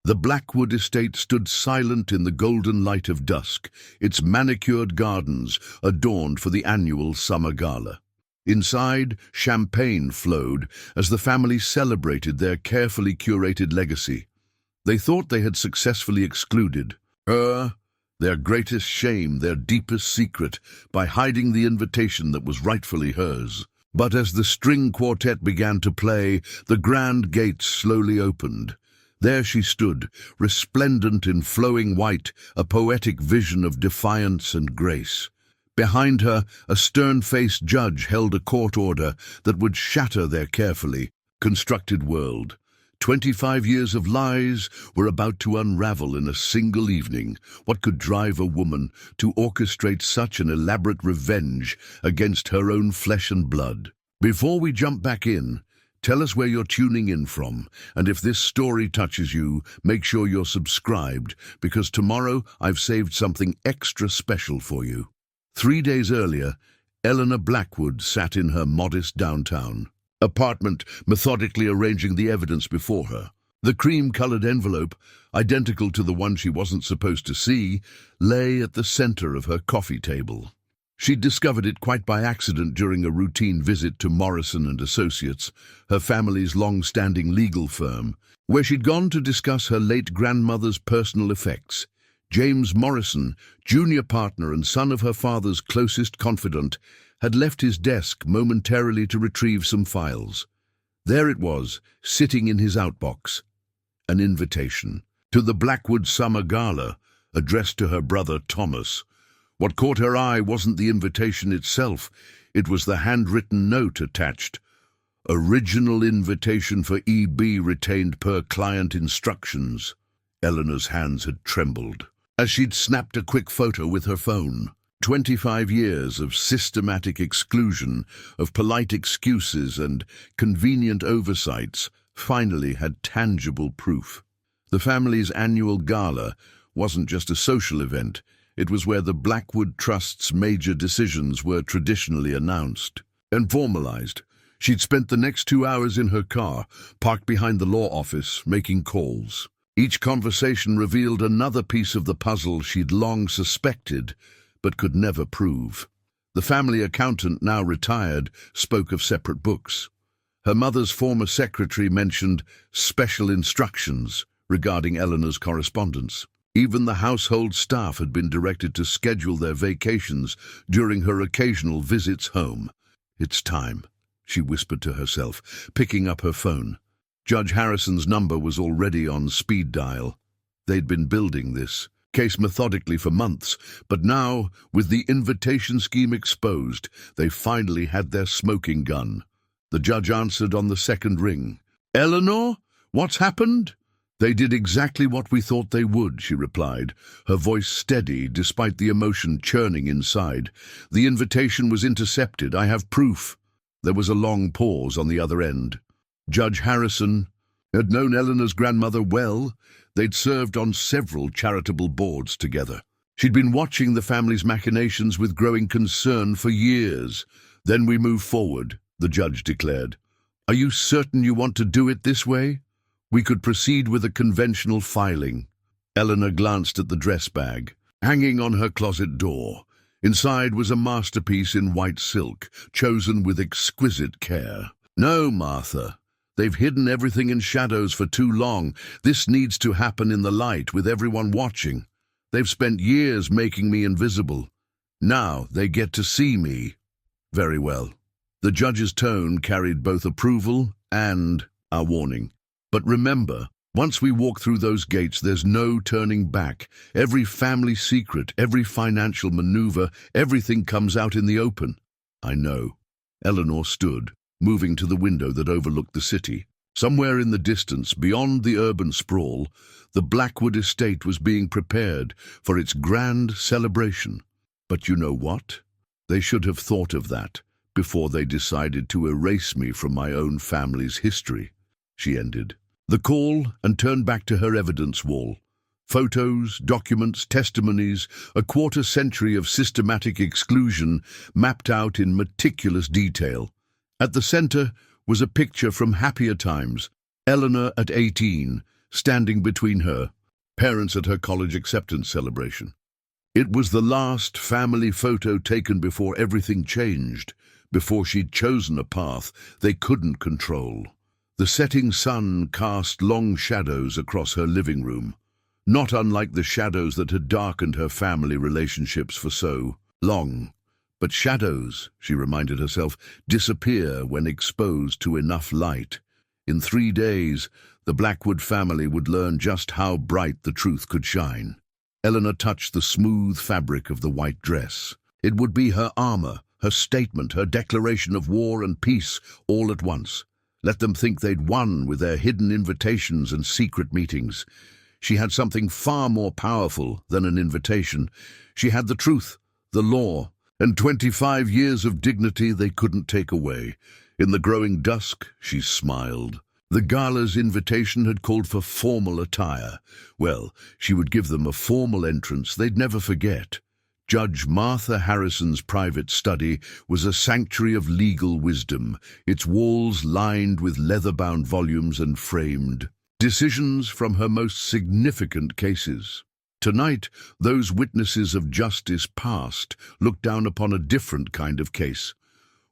The Blackwood estate stood silent in the golden light of dusk, its manicured gardens adorned for the annual summer gala. Inside, champagne flowed as the family celebrated their carefully curated legacy. They thought they had successfully excluded her, their greatest shame, their deepest secret, by hiding the invitation that was rightfully hers. But as the string quartet began to play, the grand gates slowly opened. There she stood, resplendent in flowing white, a poetic vision of defiance and grace. Behind her, a stern-faced judge held a court order that would shatter their carefully constructed world. 25 years of lies were about to unravel in a single evening. What could drive a woman to orchestrate such an elaborate revenge against her own flesh and blood? Before we jump back in, tell us where you're tuning in from, and if this story touches you, make sure you're subscribed, because tomorrow I've saved something extra special for you. 3 days earlier, Eleanor Blackwood sat in her modest downtown apartment, methodically arranging the evidence before her. The cream-colored envelope, identical to the one she wasn't supposed to see, lay at the center of her coffee table. She'd discovered it quite by accident during a routine visit to Morrison and Associates, her family's long-standing legal firm, where she'd gone to discuss her late grandmother's personal effects. James Morrison, junior partner and son of her father's closest confidant, had left his desk momentarily to retrieve some files. There it was, sitting in his outbox. An invitation to the Blackwood Summer Gala, addressed to her brother Thomas. What caught her eye wasn't the invitation itself, it was the handwritten note attached. Original invitation for E.B. retained per client instructions. Eleanor's hands had trembled as she'd snapped a quick photo with her phone. 25 years of systematic exclusion, of polite excuses and convenient oversights, finally had tangible proof. The family's annual gala wasn't just a social event, it was where the Blackwood Trust's major decisions were traditionally announced and formalized. She'd spent the next 2 hours in her car, parked behind the law office, making calls. Each conversation revealed another piece of the puzzle she'd long suspected, but could never prove. The family accountant, now retired, spoke of separate books. Her mother's former secretary mentioned special instructions regarding Eleanor's correspondence. Even the household staff had been directed to schedule their vacations during her occasional visits home. "It's time," she whispered to herself, picking up her phone. Judge Harrison's number was already on speed dial. They'd been building this case methodically for months, but now, with the invitation scheme exposed, they finally had their smoking gun. The judge answered on the second ring. "Eleanor, what's happened?" "They did exactly what we thought they would," she replied, her voice steady despite the emotion churning inside. "The invitation was intercepted. I have proof." There was a long pause on the other end. Judge Harrison had known Eleanor's grandmother well. They'd served on several charitable boards together. She'd been watching the family's machinations with growing concern for years. "Then we move forward," the judge declared. "Are you certain you want to do it this way? We could proceed with a conventional filing." Eleanor glanced at the dress bag, hanging on her closet door. Inside was a masterpiece in white silk, chosen with exquisite care. "No, Martha. They've hidden everything in shadows for too long. This needs to happen in the light, with everyone watching. They've spent years making me invisible. Now they get to see me." "Very well." The judge's tone carried both approval and a warning. "But remember, once we walk through those gates, there's no turning back. Every family secret, every financial maneuver, everything comes out in the open." "I know." Eleanor stood, moving to the window that overlooked the city. Somewhere in the distance, beyond the urban sprawl, the Blackwood estate was being prepared for its grand celebration. "But you know what? They should have thought of that before they decided to erase me from my own family's history," she ended. The call and turned back to her evidence wall. Photos, documents, testimonies, a quarter century of systematic exclusion mapped out in meticulous detail. At the center was a picture from happier times, Eleanor at 18, standing between her parents at her college acceptance celebration. It was the last family photo taken before everything changed, before she'd chosen a path they couldn't control. The setting sun cast long shadows across her living room, not unlike the shadows that had darkened her family relationships for so long. But shadows, she reminded herself, disappear when exposed to enough light. In 3 days, the Blackwood family would learn just how bright the truth could shine. Eleanor touched the smooth fabric of the white dress. It would be her armor, her statement, her declaration of war and peace all at once. Let them think they'd won with their hidden invitations and secret meetings. She had something far more powerful than an invitation. She had the truth, the law, and 25 years of dignity they couldn't take away. In the growing dusk, she smiled. The gala's invitation had called for formal attire. Well, she would give them a formal entrance they'd never forget. Judge Martha Harrison's private study was a sanctuary of legal wisdom, its walls lined with leather-bound volumes and framed decisions from her most significant cases. Tonight, those witnesses of justice past looked down upon a different kind of case,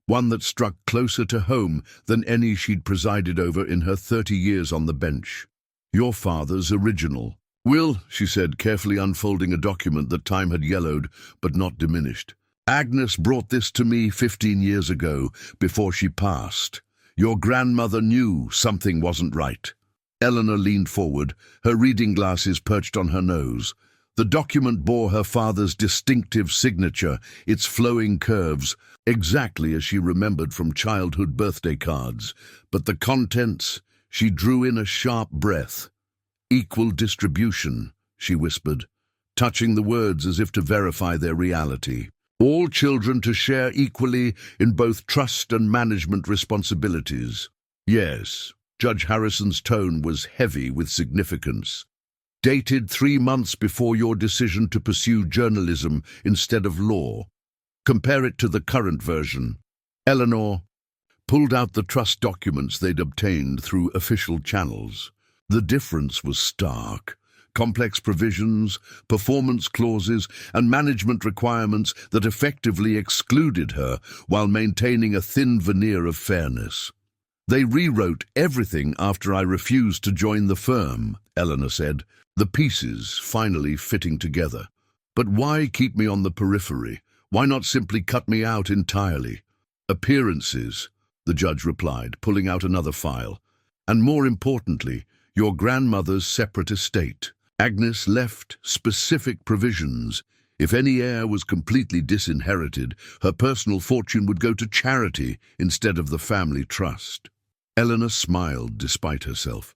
one that struck closer to home than any she'd presided over in her 30 years on the bench. Your father's original. Will, she said, carefully unfolding a document that time had yellowed but not diminished. Agnes brought this to me 15 years ago, before she passed. Your grandmother knew something wasn't right. Eleanor leaned forward, her reading glasses perched on her nose. The document bore her father's distinctive signature, its flowing curves, exactly as she remembered from childhood birthday cards. But the contents, she drew in a sharp breath. Equal distribution, she whispered, touching the words as if to verify their reality. All children to share equally in both trust and management responsibilities. Yes, Judge Harrison's tone was heavy with significance. Dated 3 months before your decision to pursue journalism instead of law. Compare it to the current version. Eleanor pulled out the trust documents they'd obtained through official channels. The difference was stark. Complex provisions, performance clauses, and management requirements that effectively excluded her while maintaining a thin veneer of fairness. They rewrote everything after I refused to join the firm, Eleanor said, the pieces finally fitting together. But why keep me on the periphery? Why not simply cut me out entirely? Appearances, the judge replied, pulling out another file. And more importantly, your grandmother's separate estate. Agnes left specific provisions. If any heir was completely disinherited, her personal fortune would go to charity instead of the family trust. Eleanor smiled despite herself.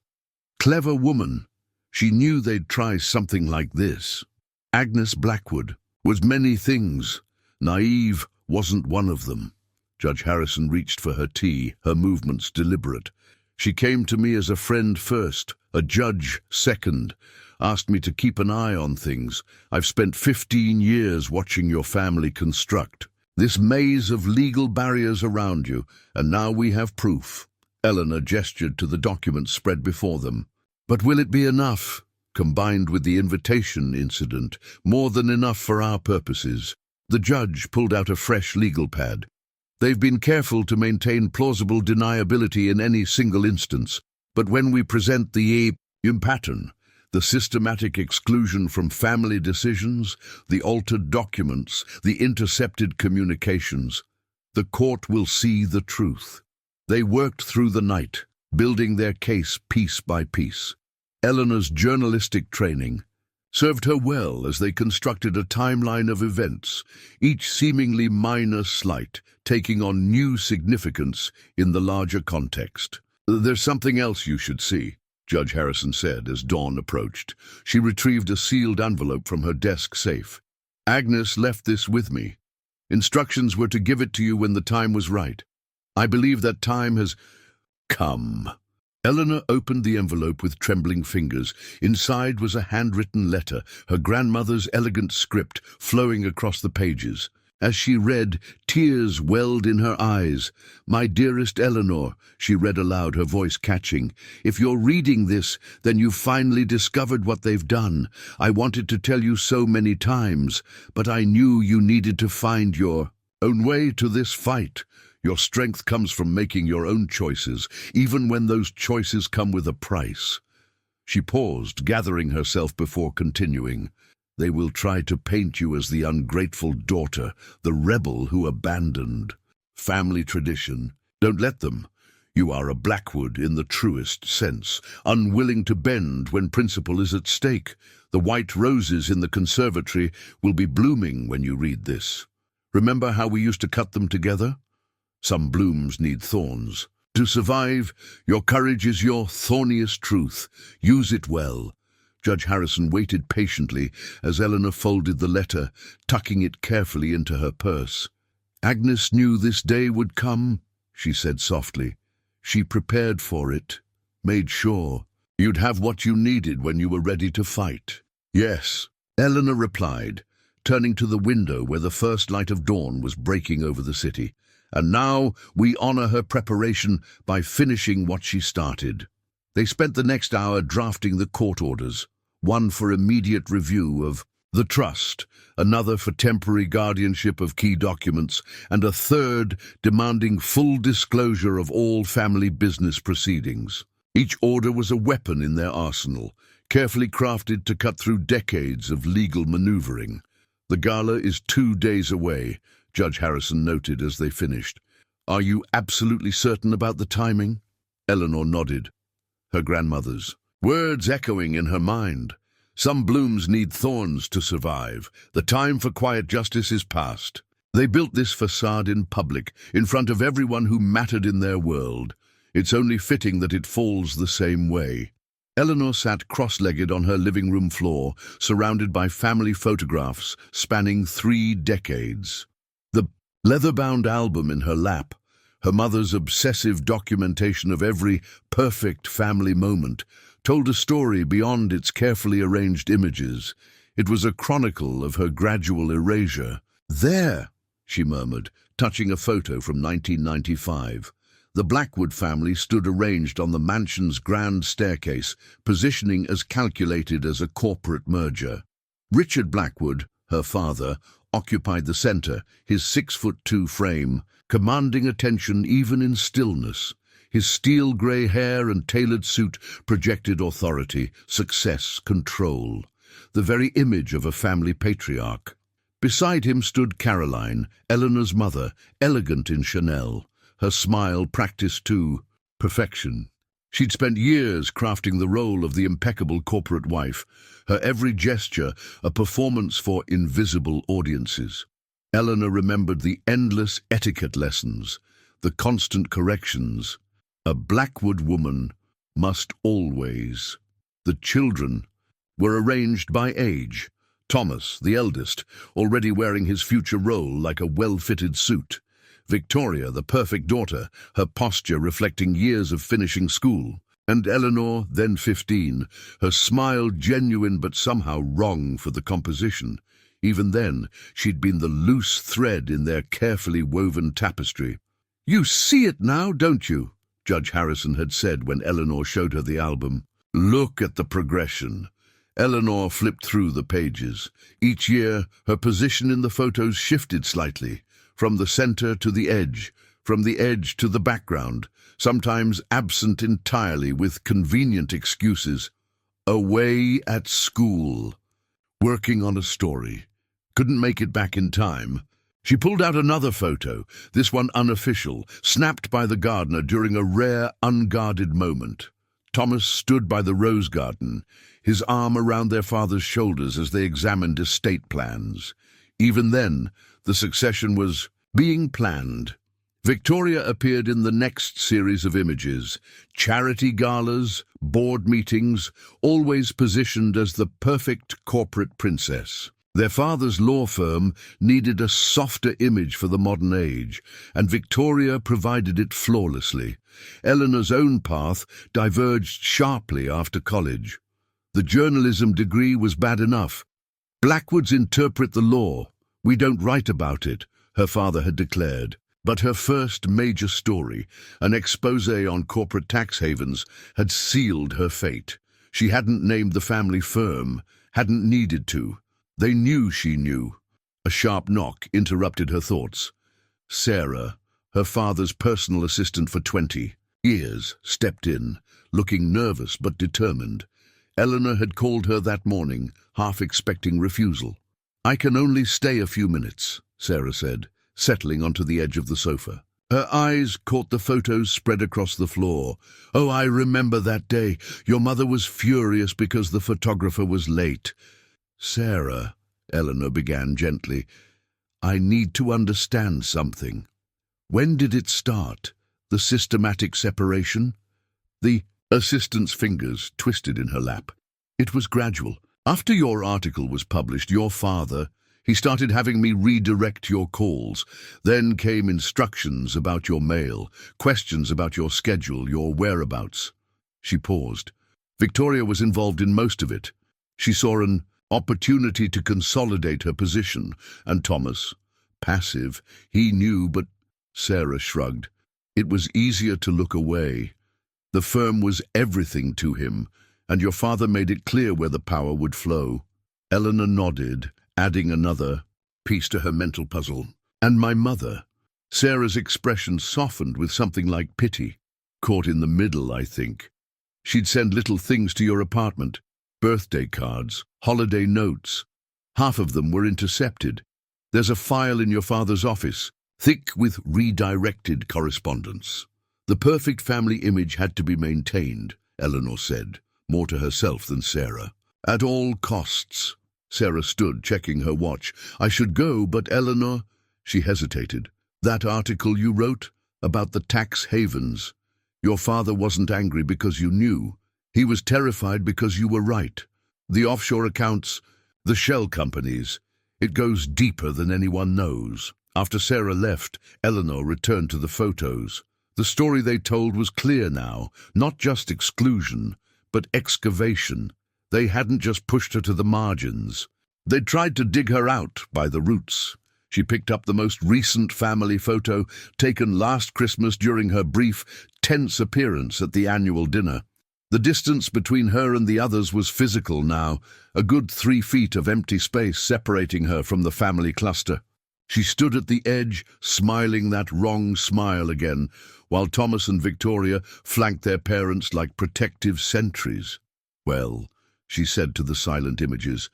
Clever woman. She knew they'd try something like this. Agnes Blackwood was many things. Naive wasn't one of them. Judge Harrison reached for her tea, her movements deliberate. She came to me as a friend first, a judge second, asked me to keep an eye on things. I've spent 15 years watching your family construct this maze of legal barriers around you, and now we have proof. Eleanor gestured to the documents spread before them. But will it be enough? Combined with the invitation incident, more than enough for our purposes. The judge pulled out a fresh legal pad. They've been careful to maintain plausible deniability in any single instance, but when we present the pattern, the systematic exclusion from family decisions, the altered documents, the intercepted communications, the court will see the truth. They worked through the night, building their case piece by piece. Eleanor's journalistic training served her well as they constructed a timeline of events, each seemingly minor slight, taking on new significance in the larger context. There's something else you should see, Judge Harrison said as dawn approached. She retrieved a sealed envelope from her desk safe. Agnes left this with me. Instructions were to give it to you when the time was right. I believe that time has come. Eleanor opened the envelope with trembling fingers. Inside was a handwritten letter, her grandmother's elegant script flowing across the pages. As she read, tears welled in her eyes. "My dearest Eleanor," she read aloud, her voice catching, "if you're reading this, then you've finally discovered what they've done. I wanted to tell you so many times, but I knew you needed to find your own way to this fight. Your strength comes from making your own choices, even when those choices come with a price." She paused, gathering herself before continuing. "They will try to paint you as the ungrateful daughter, the rebel who abandoned family tradition. Don't let them. You are a Blackwood in the truest sense, unwilling to bend when principle is at stake. The white roses in the conservatory will be blooming when you read this. Remember how we used to cut them together? Some blooms need thorns. To survive, your courage is your thorniest truth. Use it well." Judge Harrison waited patiently as Eleanor folded the letter, tucking it carefully into her purse. "Agnes knew this day would come," she said softly. "She prepared for it, made sure you'd have what you needed when you were ready to fight." "Yes," Eleanor replied, turning to the window where the first light of dawn was breaking over the city. "And now we honor her preparation by finishing what she started." They spent the next hour drafting the court orders, one for immediate review of the trust, another for temporary guardianship of key documents, and a third demanding full disclosure of all family business proceedings. Each order was a weapon in their arsenal, carefully crafted to cut through decades of legal maneuvering. "The gala is 2 days away," Judge Harrison noted as they finished. "Are you absolutely certain about the timing?" Eleanor nodded, her grandmother's words echoing in her mind. "Some blooms need thorns to survive. The time for quiet justice is past." They built this facade in public, in front of everyone who mattered in their world. It's only fitting that it falls the same way. Eleanor sat cross-legged on her living room floor, surrounded by family photographs spanning 3 decades. The leather-bound album in her lap, her mother's obsessive documentation of every perfect family moment, told a story beyond its carefully arranged images. It was a chronicle of her gradual erasure. "There," she murmured, touching a photo from 1995. The Blackwood family stood arranged on the mansion's grand staircase, positioning as calculated as a corporate merger. Richard Blackwood, her father, occupied the center, his 6'2" frame, commanding attention even in stillness. His steel-grey hair and tailored suit projected authority, success, control, the very image of a family patriarch. Beside him stood Caroline, Eleanor's mother, elegant in Chanel, her smile practiced to perfection. She'd spent years crafting the role of the impeccable corporate wife, her every gesture a performance for invisible audiences. Eleanor remembered the endless etiquette lessons, the constant corrections. A Blackwood woman must always. The children were arranged by age. Thomas, the eldest, already wearing his future role like a well-fitted suit. Victoria, the perfect daughter, her posture reflecting years of finishing school. And Eleanor, then 15, her smile genuine but somehow wrong for the composition. Even then, she'd been the loose thread in their carefully woven tapestry. "You see it now, don't you?" Judge Harrison had said when Eleanor showed her the album. "Look at the progression." Eleanor flipped through the pages. Each year, her position in the photos shifted slightly, from the center to the edge, from the edge to the background, sometimes absent entirely with convenient excuses. Away at school, working on a story. Couldn't make it back in time. She pulled out another photo, this one unofficial, snapped by the gardener during a rare, unguarded moment. Thomas stood by the rose garden, his arm around their father's shoulders as they examined estate plans. Even then, the succession was being planned. Victoria appeared in the next series of images, charity galas, board meetings, always positioned as the perfect corporate princess. Their father's law firm needed a softer image for the modern age, and Victoria provided it flawlessly. Eleanor's own path diverged sharply after college. The journalism degree was bad enough. Blackwoods interpret the law. We don't write about it. her father had declared. But her first major story, an expose on corporate tax havens, had sealed her fate. She hadn't named the family firm, hadn't needed to. They knew she knew. A sharp knock interrupted her thoughts. Sarah, her father's personal assistant for 20 years, stepped in, looking nervous but determined. Eleanor had called her that morning, half expecting refusal. "I can only stay a few minutes," Sarah said, settling onto the edge of the sofa. Her eyes caught the photos spread across the floor. "Oh, I remember that day. Your mother was furious because the photographer was late." "Sarah," Eleanor began gently, "I need to understand something. When did it start? The systematic separation?" The assistant's fingers twisted in her lap. "It was gradual. After your article was published, your father, he started having me redirect your calls. Then came instructions about your mail, questions about your schedule, your whereabouts." She paused. Victoria was involved in most of it. She saw an opportunity to consolidate her position, and Thomas, passive, he knew, but Sarah shrugged. It was easier to look away. The firm was everything to him, and your father made it clear where the power would flow. Eleanor nodded, adding another piece to her mental puzzle. "And my mother." Sarah's expression softened with something like pity. "Caught in the middle, I think. She'd send little things to your apartment, birthday cards, holiday notes. Half of them were intercepted. There's a file in your father's office, thick with redirected correspondence." "The perfect family image had to be maintained," Eleanor said, more to herself than Sarah. "At all costs." Sarah stood, checking her watch. "I should go, but Eleanor—" She hesitated. "That article you wrote about the tax havens. Your father wasn't angry because you knew. He was terrified because you were right. The offshore accounts, the shell companies. It goes deeper than anyone knows." After Sarah left, Eleanor returned to the photos. The story they told was clear now, not just exclusion, but excavation. They hadn't just pushed her to the margins. They'd tried to dig her out by the roots. She picked up the most recent family photo, taken last Christmas during her brief, tense appearance at the annual dinner. The distance between her and the others was physical now, a good 3 feet of empty space separating her from the family cluster. She stood at the edge, smiling that wrong smile again, while Thomas and Victoria flanked their parents like protective sentries. "Well," she said to the silent images,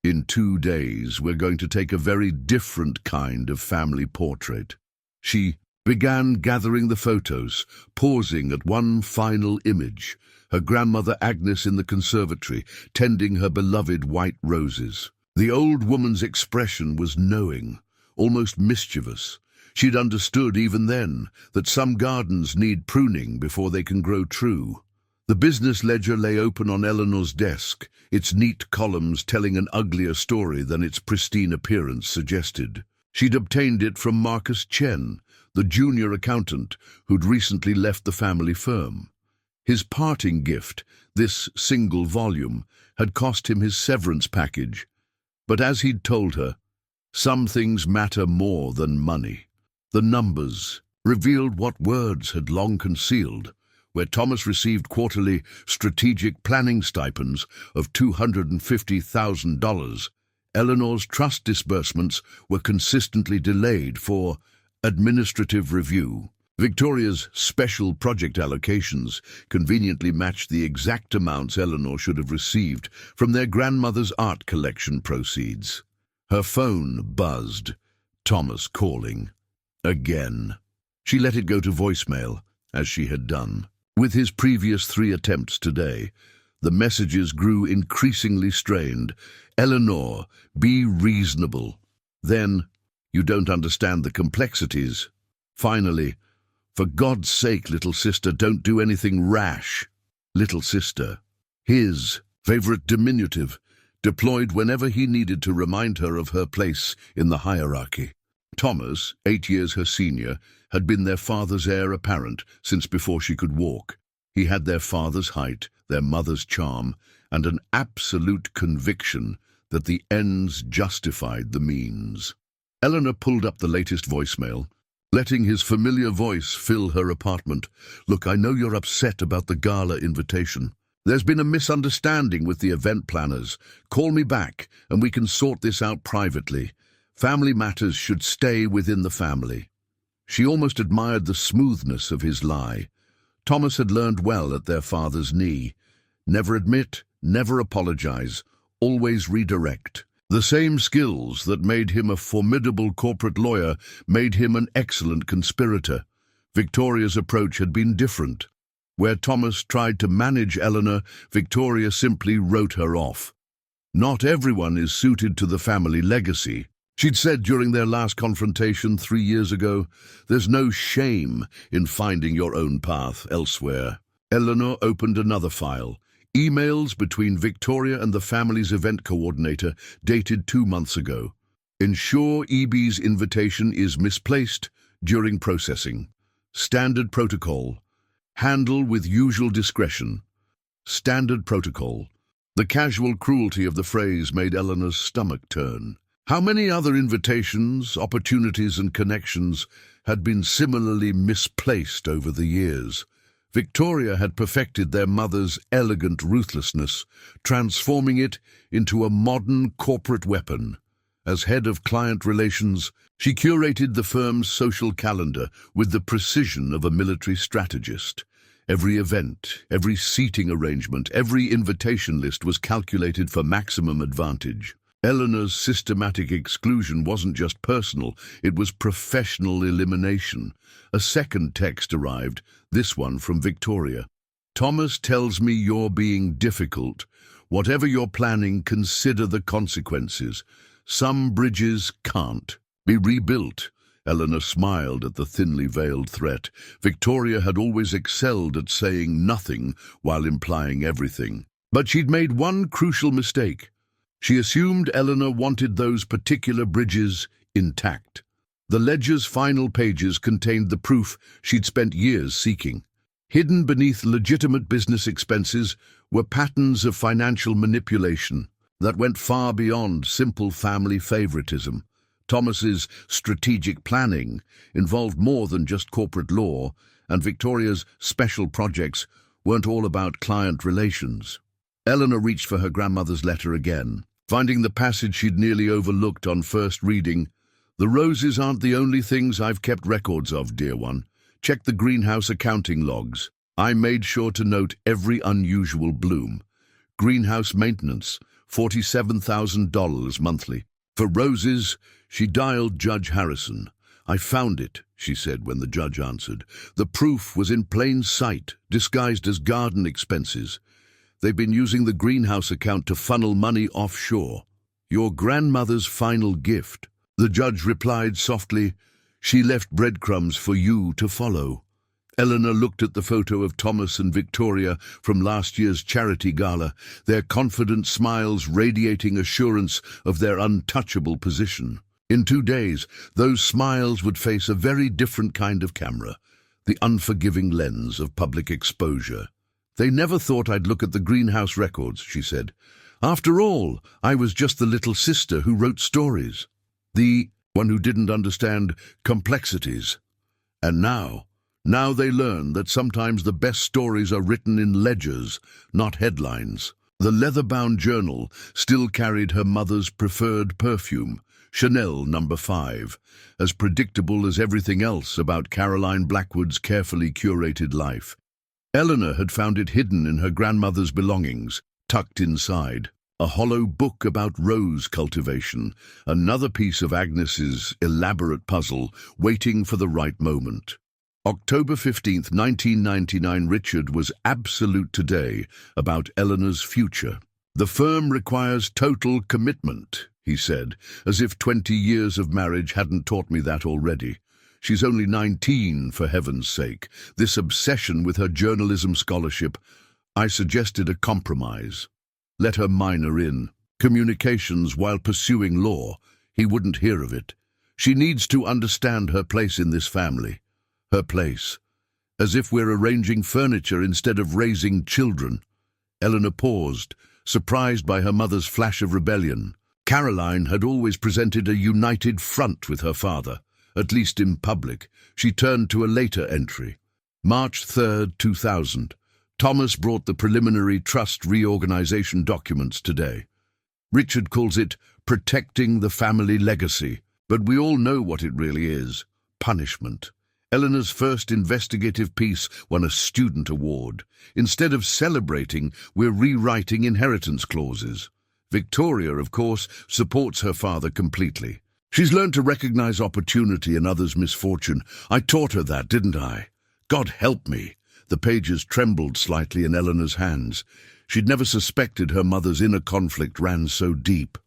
"in 2 days we're going to take a very different kind of family portrait." She began gathering the photos, pausing at one final image, her grandmother Agnes in the conservatory, tending her beloved white roses. The old woman's expression was knowing, almost mischievous. She'd understood even then that some gardens need pruning before they can grow true. The business ledger lay open on Eleanor's desk, its neat columns telling an uglier story than its pristine appearance suggested. She'd obtained it from Marcus Chen, the junior accountant who'd recently left the family firm. His parting gift, this single volume, had cost him his severance package. But as he'd told her, some things matter more than money. The numbers revealed what words had long concealed. Where Thomas received quarterly strategic planning stipends of $250,000, Eleanor's trust disbursements were consistently delayed for administrative review. Victoria's special project allocations conveniently matched the exact amounts Eleanor should have received from their grandmother's art collection proceeds. Her phone buzzed. Thomas calling. Again. She let it go to voicemail, as she had done. With his previous 3 attempts today, the messages grew increasingly strained. "Eleanor, be reasonable." Then, "You don't understand the complexities." Finally, "For God's sake, little sister, don't do anything rash." Little sister, his favorite diminutive, deployed whenever he needed to remind her of her place in the hierarchy. Thomas, 8 years her senior, had been their father's heir apparent since before she could walk. He had their father's height, their mother's charm, and an absolute conviction that the ends justified the means. Eleanor pulled up the latest voicemail, letting his familiar voice fill her apartment. "Look, I know you're upset about the gala invitation. There's been a misunderstanding with the event planners. Call me back, and we can sort this out privately. Family matters should stay within the family." She almost admired the smoothness of his lie. Thomas had learned well at their father's knee. Never admit, never apologize, always redirect. The same skills that made him a formidable corporate lawyer made him an excellent conspirator. Victoria's approach had been different. Where Thomas tried to manage Eleanor, Victoria simply wrote her off. "Not everyone is suited to the family legacy," she'd said during their last confrontation 3 years ago. "There's no shame in finding your own path elsewhere." Eleanor opened another file. Emails between Victoria and the family's event coordinator dated 2 months ago. "Ensure EB's invitation is misplaced during processing. Standard protocol. Handle with usual discretion." Standard protocol. The casual cruelty of the phrase made Eleanor's stomach turn. How many other invitations, opportunities and connections had been similarly misplaced over the years? Victoria had perfected their mother's elegant ruthlessness, transforming it into a modern corporate weapon. As head of client relations, she curated the firm's social calendar with the precision of a military strategist. Every event, every seating arrangement, every invitation list was calculated for maximum advantage. Eleanor's systematic exclusion wasn't just personal, it was professional elimination. A second text arrived, this one from Victoria. "Thomas tells me you're being difficult. Whatever you're planning, consider the consequences. Some bridges can't be rebuilt." Eleanor smiled at the thinly veiled threat. Victoria had always excelled at saying nothing while implying everything. But she'd made one crucial mistake. She assumed Eleanor wanted those particular bridges intact. The ledger's final pages contained the proof she'd spent years seeking. Hidden beneath legitimate business expenses were patterns of financial manipulation that went far beyond simple family favoritism. Thomas's strategic planning involved more than just corporate law, and Victoria's special projects weren't all about client relations. Eleanor reached for her grandmother's letter again, finding the passage she'd nearly overlooked on first reading. "The roses aren't the only things I've kept records of, dear one. Check the greenhouse accounting logs. I made sure to note every unusual bloom. Greenhouse maintenance, $47,000 monthly. For roses," she dialed Judge Harrison. "I found it," she said when the judge answered. "The proof was in plain sight, disguised as garden expenses. They've been using the greenhouse account to funnel money offshore. Your grandmother's final gift." The judge replied softly, "She left breadcrumbs for you to follow." Eleanor looked at the photo of Thomas and Victoria from last year's charity gala, their confident smiles radiating assurance of their untouchable position. In 2 days, those smiles would face a very different kind of camera, the unforgiving lens of public exposure. "They never thought I'd look at the greenhouse records," she said. "After all, I was just the little sister who wrote stories. The one who didn't understand complexities. And now they learn that sometimes the best stories are written in ledgers, not headlines." The leather-bound journal still carried her mother's preferred perfume, Chanel No. 5, as predictable as everything else about Caroline Blackwood's carefully curated life. Eleanor had found it hidden in her grandmother's belongings, tucked inside. A hollow book about rose cultivation, another piece of Agnes's elaborate puzzle, waiting for the right moment. October 15th, 1999. Richard was absolute today about Eleanor's future. "The firm requires total commitment," he said, as if 20 years of marriage hadn't taught me that already. "She's only 19, for heaven's sake. This obsession with her journalism scholarship." I suggested a compromise. Let her minor in communications while pursuing law. He wouldn't hear of it. "She needs to understand her place in this family." Her place. As if we're arranging furniture instead of raising children. Eleanor paused, surprised by her mother's flash of rebellion. Caroline had always presented a united front with her father, at least in public. She turned to a later entry. March 3rd, 2000. Thomas brought the preliminary trust reorganization documents today. Richard calls it protecting the family legacy, but we all know what it really is: punishment. Eleanor's first investigative piece won a student award. Instead of celebrating, we're rewriting inheritance clauses. Victoria, of course, supports her father completely. She's learned to recognize opportunity in others' misfortune. I taught her that, didn't I? God help me. The pages trembled slightly in Eleanor's hands. She'd never suspected her mother's inner conflict ran so deep.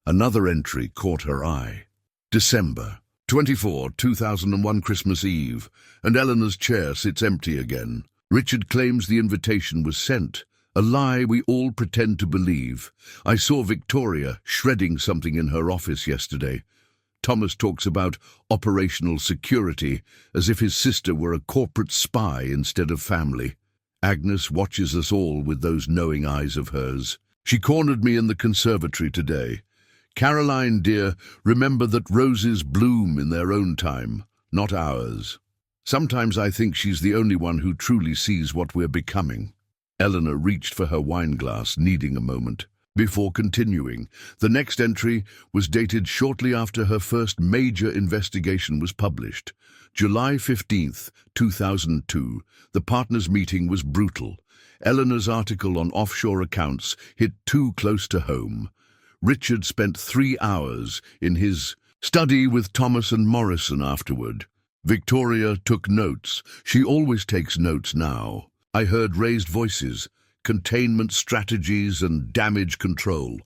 Another entry caught her eye. December 24, 2001, Christmas Eve, and Eleanor's chair sits empty again. Richard claims the invitation was sent, a lie we all pretend to believe. I saw Victoria shredding something in her office yesterday. Thomas talks about operational security, as if his sister were a corporate spy instead of family. Agnes watches us all with those knowing eyes of hers. She cornered me in the conservatory today. Caroline, dear, remember that roses bloom in their own time, not ours. Sometimes I think she's the only one who truly sees what we're becoming. Eleanor reached for her wineglass, needing a moment. Before continuing, the next entry was dated shortly after her first major investigation was published. July 15th, 2002. The partners' meeting was brutal. Eleanor's article on offshore accounts hit too close to home. Richard spent 3 hours in his study with Thomas and Morrison afterward. Victoria took notes. She always takes notes now. I heard raised voices, containment strategies and damage control.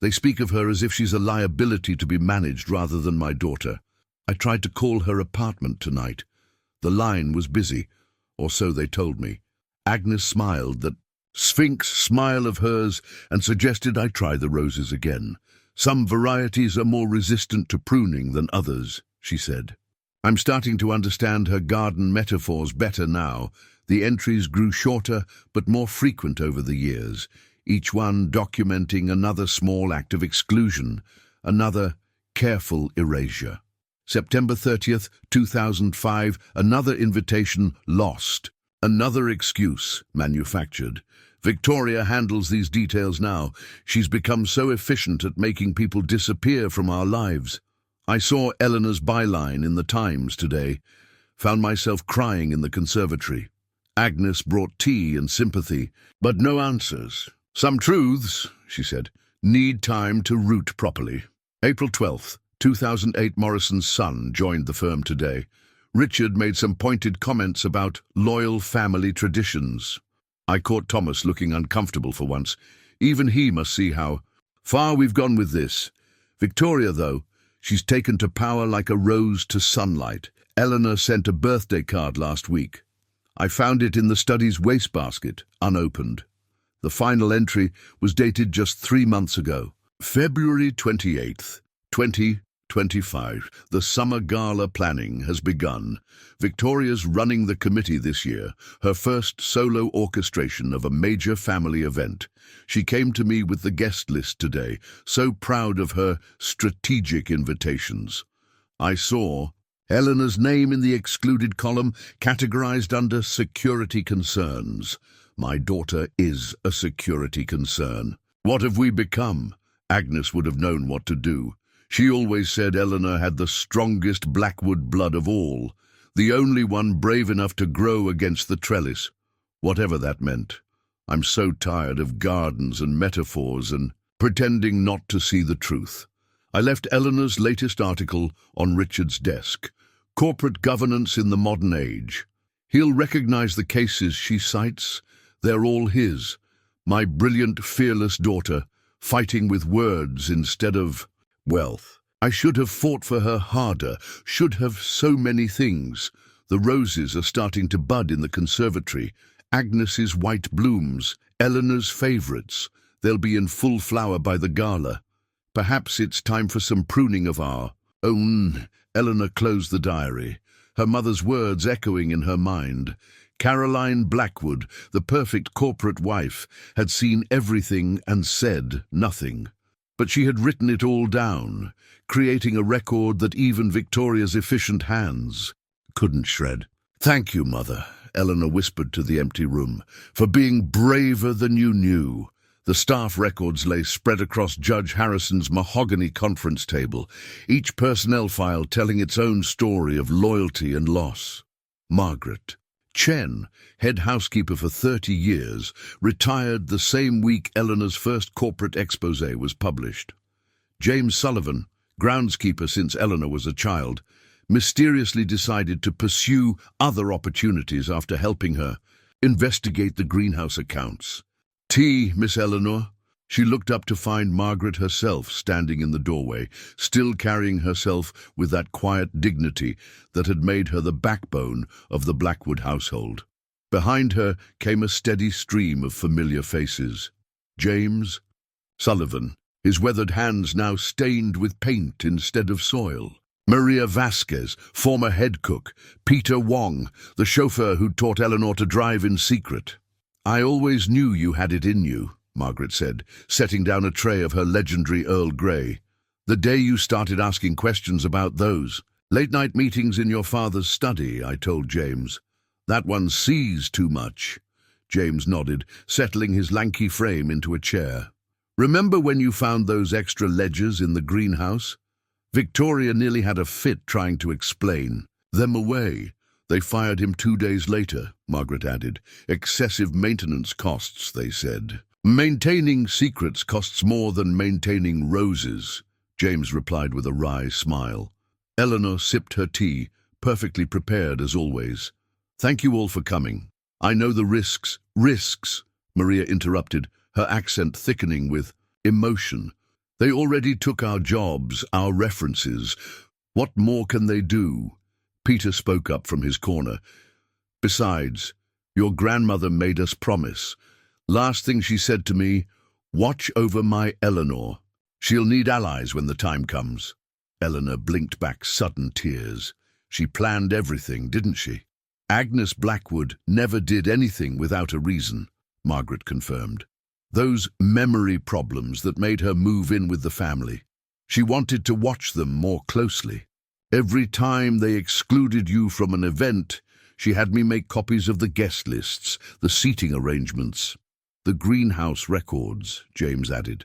They speak of her as if she's a liability to be managed rather than my daughter. I tried to call her apartment tonight. The line was busy, or so they told me. Agnes smiled, that sphinx smile of hers, and suggested I try the roses again. Some varieties are more resistant to pruning than others, she said. I'm starting to understand her garden metaphors better now. The entries grew shorter but more frequent over the years, each one documenting another small act of exclusion, another careful erasure. September 30th, 2005, another invitation lost, another excuse manufactured. Victoria handles these details now. She's become so efficient at making people disappear from our lives. I saw Eleanor's byline in the Times today, found myself crying in the conservatory. Agnes brought tea and sympathy, but no answers. Some truths, she said, need time to root properly. April 12th, 2008, Morrison's son joined the firm today. Richard made some pointed comments about loyal family traditions. I caught Thomas looking uncomfortable for once. Even he must see how far we've gone with this. Victoria, though, she's taken to power like a rose to sunlight. Eleanor sent a birthday card last week. I found it in the study's wastebasket, unopened. The final entry was dated just 3 months ago. February 28th, 2025. The summer gala planning has begun. Victoria's running the committee this year, her first solo orchestration of a major family event. She came to me with the guest list today, so proud of her strategic invitations. I saw Eleanor's name in the excluded column, categorized under security concerns. My daughter is a security concern. What have we become? Agnes would have known what to do. She always said Eleanor had the strongest Blackwood blood of all, the only one brave enough to grow against the trellis, whatever that meant. I'm so tired of gardens and metaphors and pretending not to see the truth. I left Eleanor's latest article on Richard's desk. Corporate governance in the modern age. He'll recognize the cases she cites. They're all his. My brilliant, fearless daughter, fighting with words instead of wealth. I should have fought for her harder, should have so many things. The roses are starting to bud in the conservatory. Agnes's white blooms, Eleanor's favorites. They'll be in full flower by the gala. Perhaps it's time for some pruning of our own. Eleanor closed the diary, her mother's words echoing in her mind. Caroline Blackwood, the perfect corporate wife, had seen everything and said nothing. But she had written it all down, creating a record that even Victoria's efficient hands couldn't shred. "Thank you, Mother," Eleanor whispered to the empty room, "for being braver than you knew." The staff records lay spread across Judge Harrison's mahogany conference table, each personnel file telling its own story of loyalty and loss. Margaret Chen, head housekeeper for 30 years, retired the same week Eleanor's first corporate exposé was published. James Sullivan, groundskeeper since Eleanor was a child, mysteriously decided to pursue other opportunities after helping her investigate the greenhouse accounts. "Tea, Miss Eleanor." She looked up to find Margaret herself standing in the doorway, still carrying herself with that quiet dignity that had made her the backbone of the Blackwood household. Behind her came a steady stream of familiar faces. James Sullivan, his weathered hands now stained with paint instead of soil. Maria Vasquez, former head cook. Peter Wong, the chauffeur who taught Eleanor to drive in secret. "I always knew you had it in you," Margaret said, setting down a tray of her legendary Earl Grey. "The day you started asking questions about those late-night meetings in your father's study," I told James. "That one sees too much." James nodded, settling his lanky frame into a chair. "Remember when you found those extra ledgers in the greenhouse?" Victoria nearly had a fit trying to explain them away. "They fired him 2 days later," Margaret added. "Excessive maintenance costs," they said. "Maintaining secrets costs more than maintaining roses," James replied with a wry smile. Eleanor sipped her tea, perfectly prepared as always. "Thank you all for coming. I know the risks." "Risks," Maria interrupted, her accent thickening with emotion. "They already took our jobs, our references. What more can they do?" Peter spoke up from his corner. "Besides, your grandmother made us promise. Last thing she said to me, 'Watch over my Eleanor. She'll need allies when the time comes.'" Eleanor blinked back sudden tears. "She planned everything, didn't she?" "Agnes Blackwood never did anything without a reason," Margaret confirmed. "Those memory problems that made her move in with the family. She wanted to watch them more closely. Every time they excluded you from an event, she had me make copies of the guest lists, the seating arrangements, the greenhouse records," James added.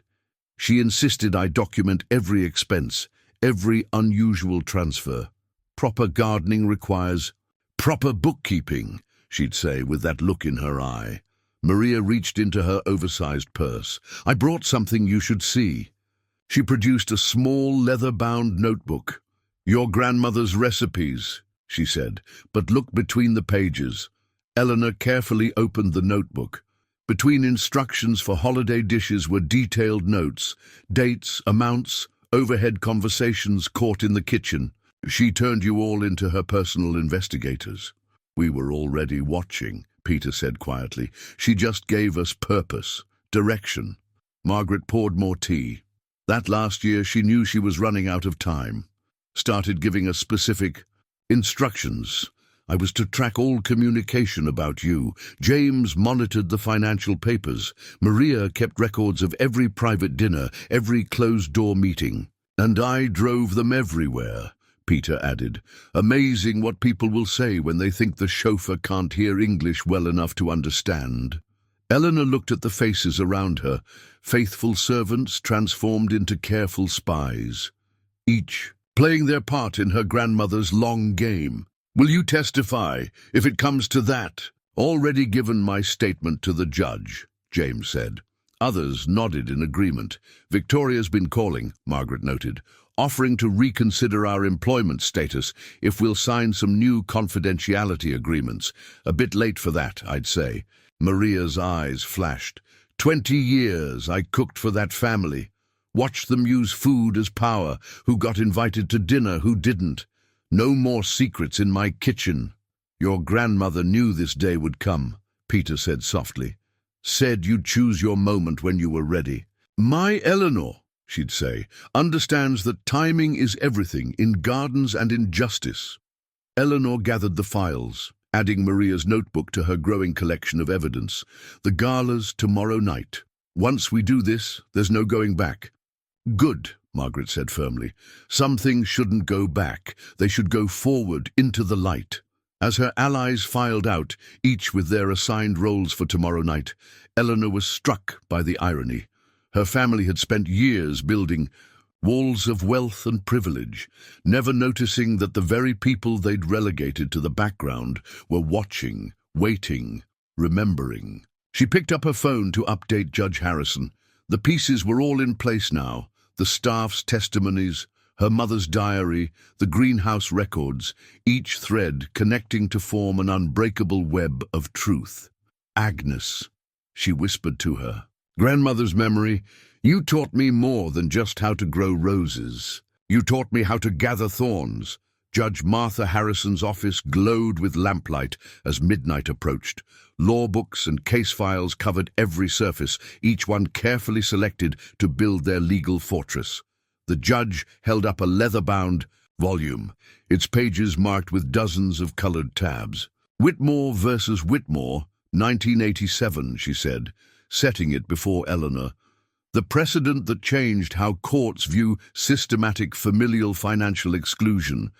"She insisted I document every expense, every unusual transfer. Proper gardening requires proper bookkeeping," she'd say with that look in her eye. Maria reached into her oversized purse. "I brought something you should see." She produced a small leather-bound notebook. "Your grandmother's recipes," she said, "but look between the pages." Eleanor carefully opened the notebook. Between instructions for holiday dishes were detailed notes, dates, amounts, overhead conversations caught in the kitchen. "She turned you all into her personal investigators." "We were already watching," Peter said quietly. "She just gave us purpose, direction." Margaret poured more tea. "That last year she knew she was running out of time. Started giving us specific instructions. I was to track all communication about you. James monitored the financial papers. Maria kept records of every private dinner, every closed-door meeting. And I drove them everywhere," Peter added. "Amazing what people will say when they think the chauffeur can't hear English well enough to understand." Eleanor looked at the faces around her, faithful servants transformed into careful spies, each playing their part in her grandmother's long game. "Will you testify, if it comes to that?" "Already given my statement to the judge," James said. Others nodded in agreement. "Victoria's been calling," Margaret noted, "offering to reconsider our employment status if we'll sign some new confidentiality agreements. A bit late for that, I'd say." Maria's eyes flashed. 20 years I cooked for that family. Watched them use food as power, who got invited to dinner, who didn't. No more secrets in my kitchen. "Your grandmother knew this day would come," Peter said softly. "Said you'd choose your moment when you were ready. My Eleanor," she'd say, "understands that timing is everything in gardens and in justice." Eleanor gathered the files, adding Maria's notebook to her growing collection of evidence. "The gala's tomorrow night. Once we do this, there's no going back. Good, Margaret said firmly. Some things shouldn't go back. They should go forward into the light. As her allies filed out, each with their assigned roles for tomorrow night, Eleanor was struck by the irony. Her family had spent years building walls of wealth and privilege, never noticing that the very people they'd relegated to the background were watching, waiting, remembering. She picked up her phone to update Judge Harrison. The pieces were all in place now, the staff's testimonies, her mother's diary, the greenhouse records, each thread connecting to form an unbreakable web of truth. Agnes, she whispered to her. Grandmother's memory, you taught me more than just how to grow roses. You taught me how to gather thorns. Judge Martha Harrison's office glowed with lamplight as midnight approached. Law books and case files covered every surface, each one carefully selected to build their legal fortress. The judge held up a leather-bound volume, its pages marked with dozens of colored tabs. Whitmore versus Whitmore, 1987, she said, setting it before Eleanor. The precedent that changed how courts view systematic familial financial exclusion.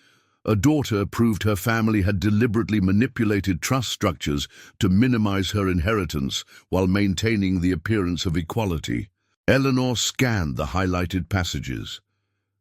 A daughter proved her family had deliberately manipulated trust structures to minimize her inheritance while maintaining the appearance of equality. Eleanor scanned the highlighted passages.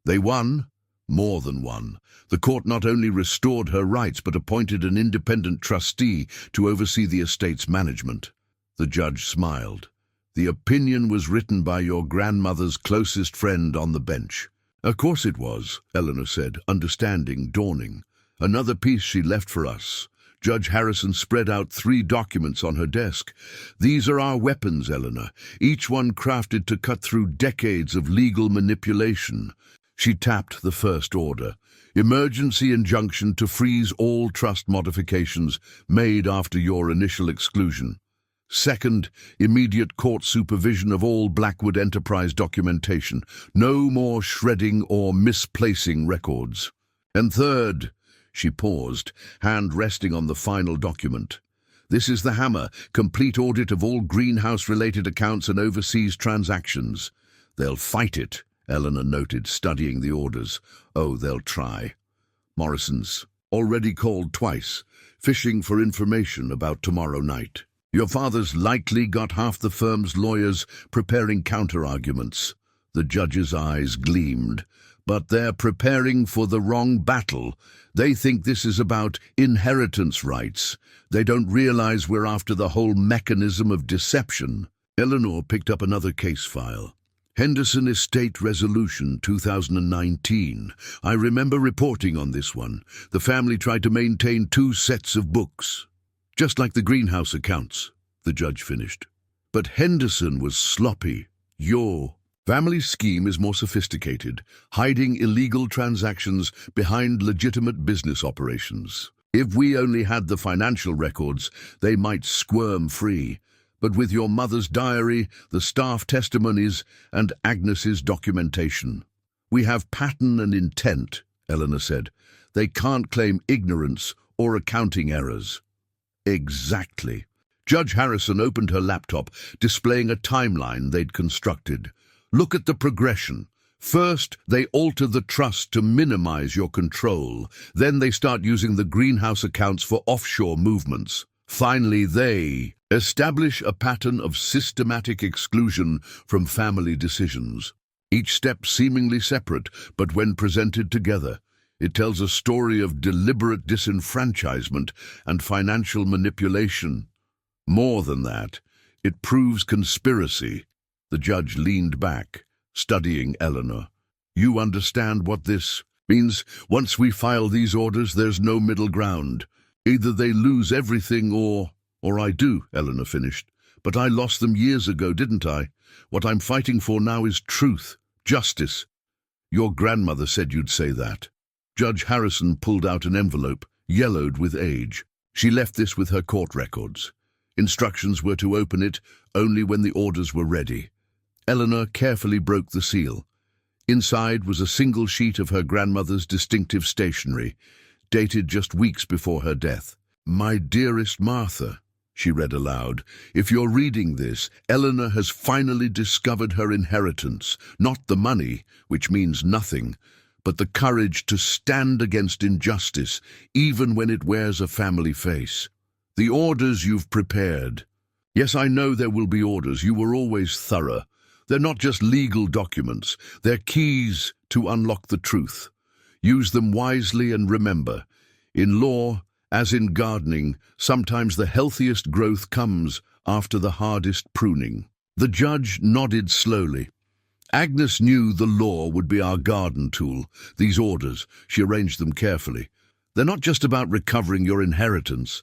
They won, more than won. The court not only restored her rights but appointed an independent trustee to oversee the estate's management. The judge smiled. The opinion was written by your grandmother's closest friend on the bench. Of course it was, Eleanor said, understanding dawning. Another piece she left for us. Judge Harrison spread out 3 documents on her desk. These are our weapons, Eleanor, each one crafted to cut through decades of legal manipulation. She tapped the first order. Emergency injunction to freeze all trust modifications made after your initial exclusion. Second, immediate court supervision of all Blackwood Enterprise documentation. No more shredding or misplacing records. And third, she paused, hand resting on the final document. This is the hammer, complete audit of all greenhouse-related accounts and overseas transactions. They'll fight it, Eleanor noted, studying the orders. Oh, they'll try. Morrison's already called twice, fishing for information about tomorrow night. Your father's likely got half the firm's lawyers preparing counter-arguments. The judge's eyes gleamed. But they're preparing for the wrong battle. They think this is about inheritance rights. They don't realize we're after the whole mechanism of deception. Eleanor picked up another case file. Henderson Estate Resolution 2019. I remember reporting on this one. The family tried to maintain 2 sets of books. Just like the greenhouse accounts, the judge finished. But Henderson was sloppy. Your family scheme is more sophisticated, hiding illegal transactions behind legitimate business operations. If we only had the financial records, they might squirm free. But with your mother's diary, the staff testimonies, and Agnes's documentation, we have pattern and intent, Eleanor said. They can't claim ignorance or accounting errors. Exactly. Judge Harrison opened her laptop, displaying a timeline they'd constructed. Look at the progression. First, they alter the trust to minimize your control. Then they start using the greenhouse accounts for offshore movements. Finally, they establish a pattern of systematic exclusion from family decisions. Each step seemingly separate, but when presented together, it tells a story of deliberate disenfranchisement and financial manipulation. More than that, it proves conspiracy. The judge leaned back, studying Eleanor. You understand what this means? Once we file these orders, there's no middle ground. Either they lose everything or I do, Eleanor finished. But I lost them years ago, didn't I? What I'm fighting for now is truth, justice. Your grandmother said you'd say that. Judge Harrison pulled out an envelope, yellowed with age. She left this with her court records. Instructions were to open it only when the orders were ready. Eleanor carefully broke the seal. Inside was a single sheet of her grandmother's distinctive stationery, dated just weeks before her death. My dearest Martha, she read aloud. If you're reading this, Eleanor has finally discovered her inheritance, not the money, which means nothing, but the courage to stand against injustice, even when it wears a family face. The orders you've prepared. Yes, I know there will be orders. You were always thorough. They're not just legal documents. They're keys to unlock the truth. Use them wisely and remember, in law, as in gardening, sometimes the healthiest growth comes after the hardest pruning. The judge nodded slowly. Agnes knew the law would be our garden tool. These orders, she arranged them carefully. They're not just about recovering your inheritance.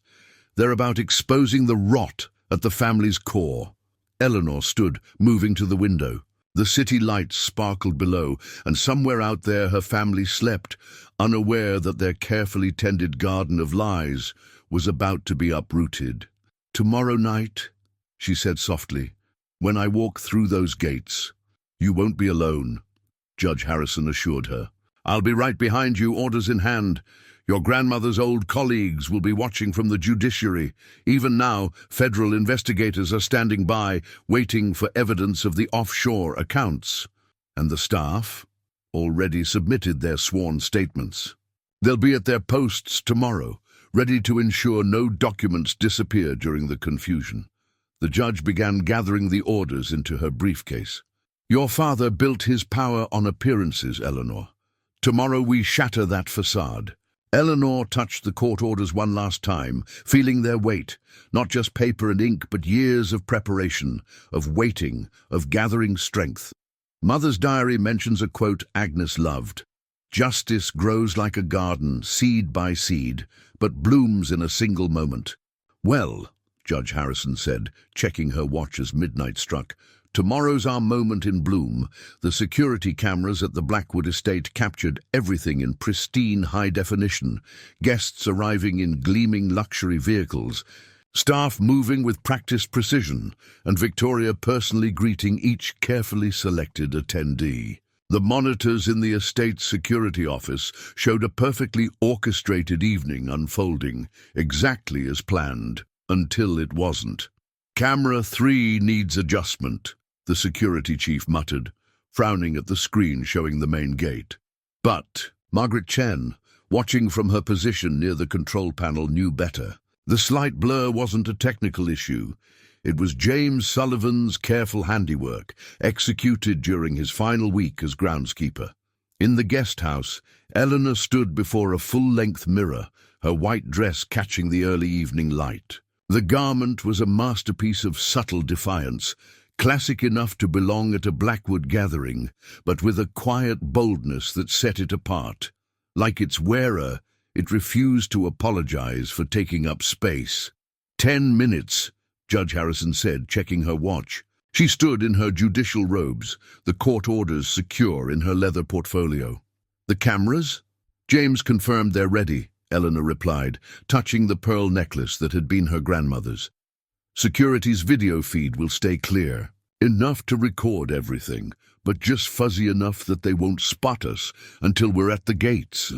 They're about exposing the rot at the family's core. Eleanor stood, moving to the window. The city lights sparkled below, and somewhere out there her family slept, unaware that their carefully tended garden of lies was about to be uprooted. Tomorrow night, she said softly, when I walk through those gates, you won't be alone, Judge Harrison assured her. I'll be right behind you, orders in hand. Your grandmother's old colleagues will be watching from the judiciary. Even now, federal investigators are standing by, waiting for evidence of the offshore accounts. And the staff already submitted their sworn statements. They'll be at their posts tomorrow, ready to ensure no documents disappear during the confusion. The judge began gathering the orders into her briefcase. Your father built his power on appearances, Eleanor. Tomorrow we shatter that facade. Eleanor touched the court orders one last time, feeling their weight, not just paper and ink, but years of preparation, of waiting, of gathering strength. Mother's diary mentions a quote Agnes loved. Justice grows like a garden, seed by seed, but blooms in a single moment. Well, Judge Harrison said, checking her watch as midnight struck, tomorrow's our moment in bloom. The security cameras at the Blackwood estate captured everything in pristine high definition, guests arriving in gleaming luxury vehicles, staff moving with practiced precision, and Victoria personally greeting each carefully selected attendee. The monitors in the estate's security office showed a perfectly orchestrated evening unfolding, exactly as planned, until it wasn't. Camera 3 needs adjustment, the security chief muttered, frowning at the screen showing the main gate. But Margaret Chen, watching from her position near the control panel, knew better. The slight blur wasn't a technical issue. It was James Sullivan's careful handiwork, executed during his final week as groundskeeper. In the guest house, Eleanor stood before a full-length mirror, her white dress catching the early evening light. The garment was a masterpiece of subtle defiance, classic enough to belong at a Blackwood gathering, but with a quiet boldness that set it apart. Like its wearer, it refused to apologize for taking up space. 10 minutes, Judge Harrison said, checking her watch. She stood in her judicial robes, the court orders secure in her leather portfolio. The cameras? James confirmed they're ready, Eleanor replied, touching the pearl necklace that had been her grandmother's. Security's video feed will stay clear, enough to record everything, but just fuzzy enough that they won't spot us until we're at the gates.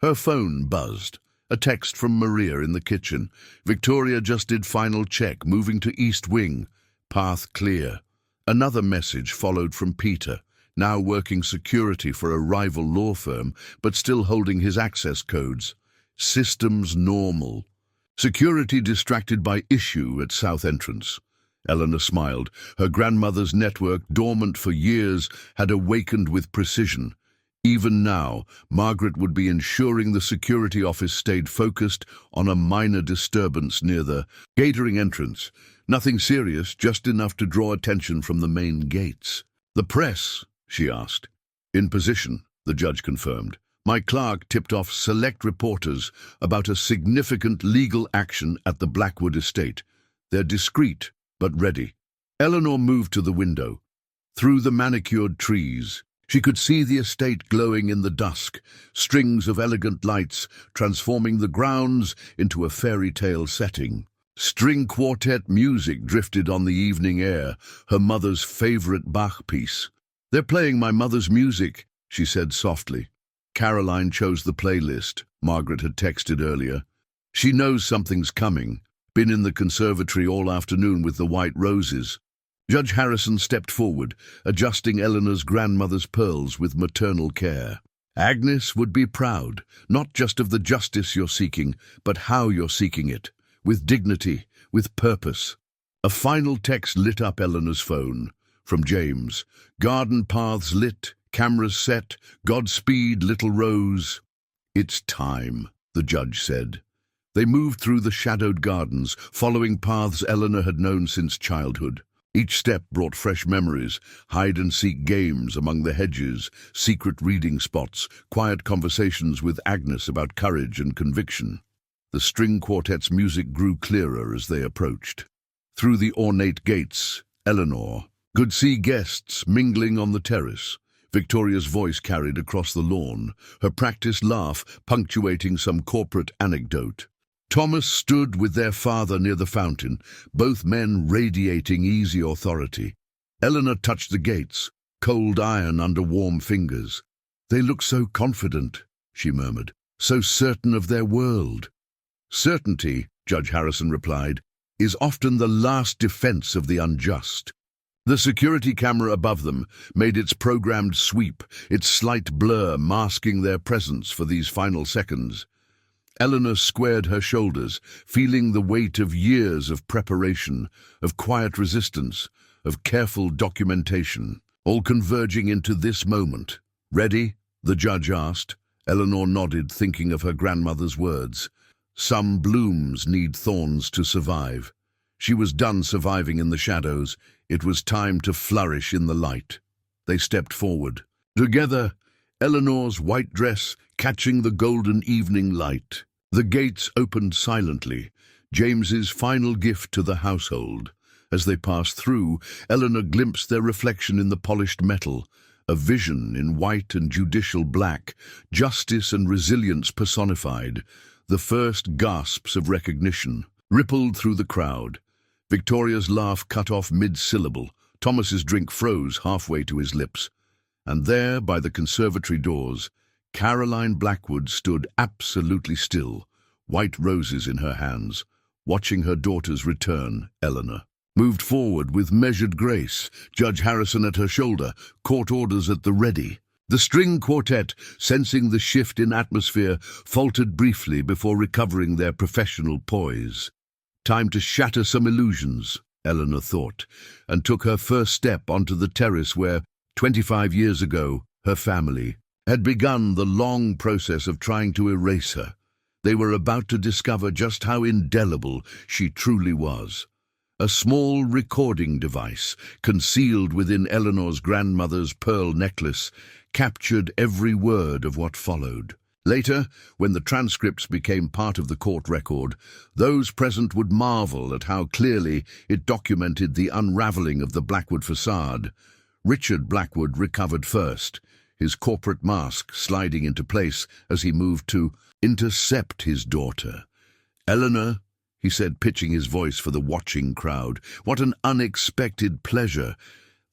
Her phone buzzed. A text from Maria in the kitchen. Victoria just did final check, moving to East Wing. Path clear. Another message followed from Peter, now working security for a rival law firm, but still holding his access codes. Systems normal. Security distracted by issue at South Entrance. Eleanor smiled. Her grandmother's network, dormant for years, had awakened with precision. Even now, Margaret would be ensuring the security office stayed focused on a minor disturbance near the catering entrance. Nothing serious, just enough to draw attention from the main gates. The press, she asked. In position, the judge confirmed. My clerk tipped off select reporters about a significant legal action at the Blackwood estate. They're discreet, but ready. Eleanor moved to the window. Through the manicured trees, she could see the estate glowing in the dusk, strings of elegant lights transforming the grounds into a fairy tale setting. String quartet music drifted on the evening air, her mother's favorite Bach piece. They're playing my mother's music, she said softly. Caroline chose the playlist, Margaret had texted earlier. She knows something's coming. Been in the conservatory all afternoon with the white roses. Judge Harrison stepped forward, adjusting Eleanor's grandmother's pearls with maternal care. Agnes would be proud, not just of the justice you're seeking, but how you're seeking it, with dignity, with purpose. A final text lit up Eleanor's phone, from James. Garden paths lit, cameras set, Godspeed, little Rose. It's time, the judge said. They moved through the shadowed gardens, following paths Eleanor had known since childhood. Each step brought fresh memories, hide-and-seek games among the hedges, secret reading spots, quiet conversations with Agnes about courage and conviction. The string quartet's music grew clearer as they approached. Through the ornate gates, Eleanor could see guests mingling on the terrace. Victoria's voice carried across the lawn, her practiced laugh punctuating some corporate anecdote. Thomas stood with their father near the fountain, both men radiating easy authority. Eleanor touched the gates, cold iron under warm fingers. "They look so confident," she murmured, "so certain of their world." "Certainty," Judge Harrison replied, "is often the last defense of the unjust." The security camera above them made its programmed sweep, its slight blur masking their presence for these final seconds. Eleanor squared her shoulders, feeling the weight of years of preparation, of quiet resistance, of careful documentation, all converging into this moment. "Ready?" the judge asked. Eleanor nodded, thinking of her grandmother's words. Some blooms need thorns to survive. She was done surviving in the shadows. It was time to flourish in the light. They stepped forward. Together, Eleanor's white dress catching the golden evening light. The gates opened silently, James's final gift to the household. As they passed through, Eleanor glimpsed their reflection in the polished metal, a vision in white and judicial black, justice and resilience personified. The first gasps of recognition rippled through the crowd. Victoria's laugh cut off mid-syllable. Thomas's drink froze halfway to his lips. And there, by the conservatory doors, Caroline Blackwood stood absolutely still, white roses in her hands, watching her daughter's return. Eleanor moved forward with measured grace, Judge Harrison at her shoulder, court orders at the ready. The string quartet, sensing the shift in atmosphere, faltered briefly before recovering their professional poise. Time to shatter some illusions, Eleanor thought, and took her first step onto the terrace where, 25 years ago, her family had begun the long process of trying to erase her. They were about to discover just how indelible she truly was. A small recording device, concealed within Eleanor's grandmother's pearl necklace, captured every word of what followed. Later, when the transcripts became part of the court record, those present would marvel at how clearly it documented the unraveling of the Blackwood facade. Richard Blackwood recovered first, his corporate mask sliding into place as he moved to intercept his daughter. "Eleanor," he said, pitching his voice for the watching crowd, "what an unexpected pleasure.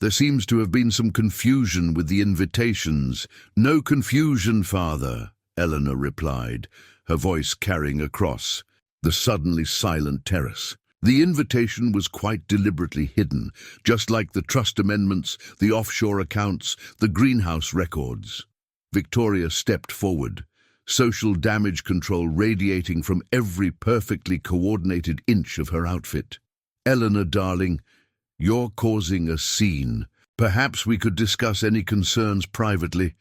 There seems to have been some confusion with the invitations." "No confusion, Father," Eleanor replied, her voice carrying across the suddenly silent terrace. The invitation was quite deliberately hidden, just like the trust amendments, the offshore accounts, the greenhouse records. Victoria stepped forward, social damage control radiating from every perfectly coordinated inch of her outfit. "Eleanor, darling, you're causing a scene. Perhaps we could discuss any concerns privately."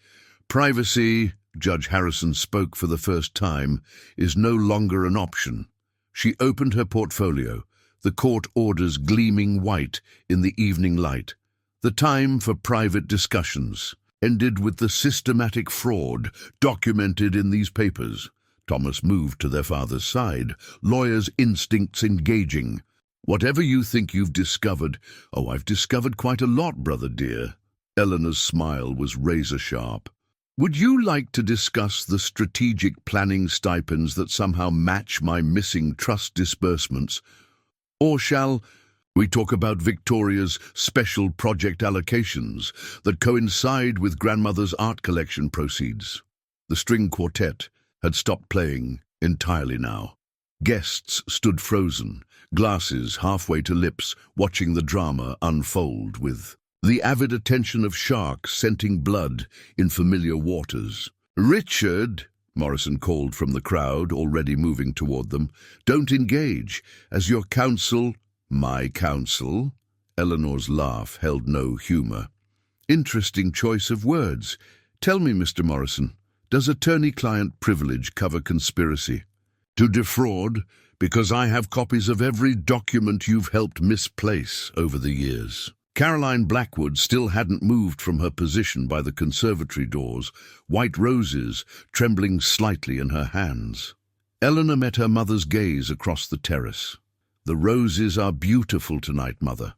"Privacy," Judge Harrison spoke for the first time, "is no longer an option." She opened her portfolio, the court orders gleaming white in the evening light. The time for private discussions ended with the systematic fraud documented in these papers. Thomas moved to their father's side, lawyer's instincts engaging. "Whatever you think you've discovered—" "Oh, I've discovered quite a lot, brother dear." Eleanor's smile was razor-sharp. "Would you like to discuss the strategic planning stipends that somehow match my missing trust disbursements? Or shall we talk about Victoria's special project allocations that coincide with grandmother's art collection proceeds?" The string quartet had stopped playing entirely now. Guests stood frozen, glasses halfway to lips, watching the drama unfold with the avid attention of sharks scenting blood in familiar waters. "Richard," Morrison called from the crowd, already moving toward them, "don't engage, as your counsel—" "My counsel?" Eleanor's laugh held no humor. "Interesting choice of words. Tell me, Mr. Morrison, does attorney-client privilege cover conspiracy?" "To defraud, because I have copies of every document you've helped misplace over the years." Caroline Blackwood still hadn't moved from her position by the conservatory doors, white roses trembling slightly in her hands. Eleanor met her mother's gaze across the terrace. "The roses are beautiful tonight, Mother.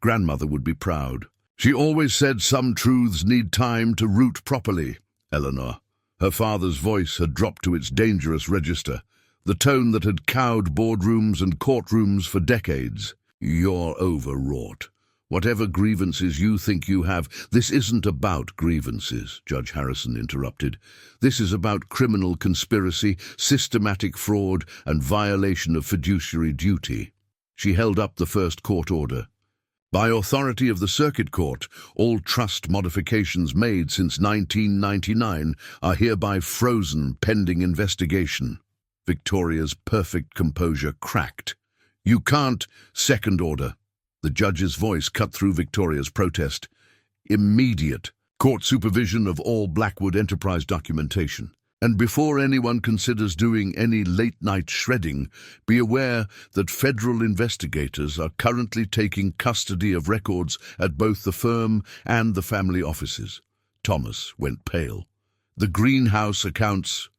Grandmother would be proud." "She always said some truths need time to root properly, Eleanor." Her father's voice had dropped to its dangerous register, the tone that had cowed boardrooms and courtrooms for decades. "You're overwrought. Whatever grievances you think you have—" "This isn't about grievances," Judge Harrison interrupted. "This is about criminal conspiracy, systematic fraud, and violation of fiduciary duty." She held up the first court order. "By authority of the Circuit Court, all trust modifications made since 1999 are hereby frozen pending investigation." Victoria's perfect composure cracked. "You can't—" "Second order." The judge's voice cut through Victoria's protest. "Immediate court supervision of all Blackwood Enterprise documentation. And before anyone considers doing any late-night shredding, be aware that federal investigators are currently taking custody of records at both the firm and the family offices." Thomas went pale. "The greenhouse accounts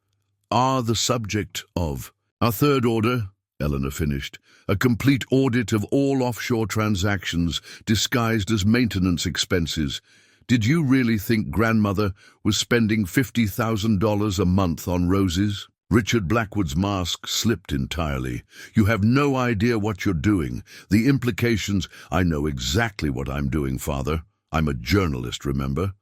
are the subject of—" "Our third order," Eleanor finished, "a complete audit of all offshore transactions disguised as maintenance expenses. Did you really think Grandmother was spending $50,000 a month on roses?" Richard Blackwood's mask slipped entirely. "You have no idea what you're doing. The implications—" "I know exactly what I'm doing, Father. I'm a journalist, remember?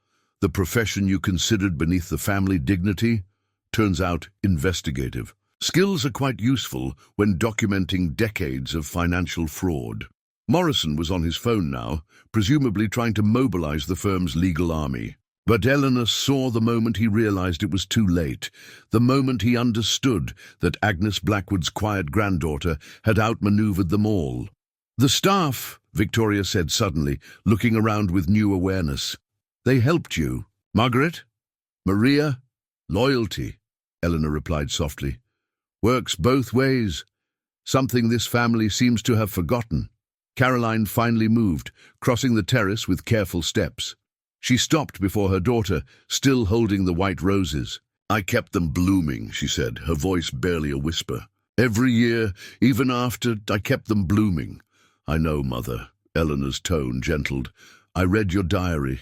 The profession you considered beneath the family dignity turns out investigative. Skills are quite useful when documenting decades of financial fraud." Morrison was on his phone now, presumably trying to mobilize the firm's legal army. But Eleanor saw the moment he realized it was too late, the moment he understood that Agnes Blackwood's quiet granddaughter had outmaneuvered them all. "The staff," Victoria said suddenly, looking around with new awareness. "They helped you. Margaret? Maria? Loyalty," Eleanor replied softly. "Works both ways. Something this family seems to have forgotten." Caroline finally moved, crossing the terrace with careful steps. She stopped before her daughter, still holding the white roses. "I kept them blooming," she said, her voice barely a whisper. "Every year, even after, I kept them blooming." "I know, Mother." Eleanor's tone gentled. "I read your diary."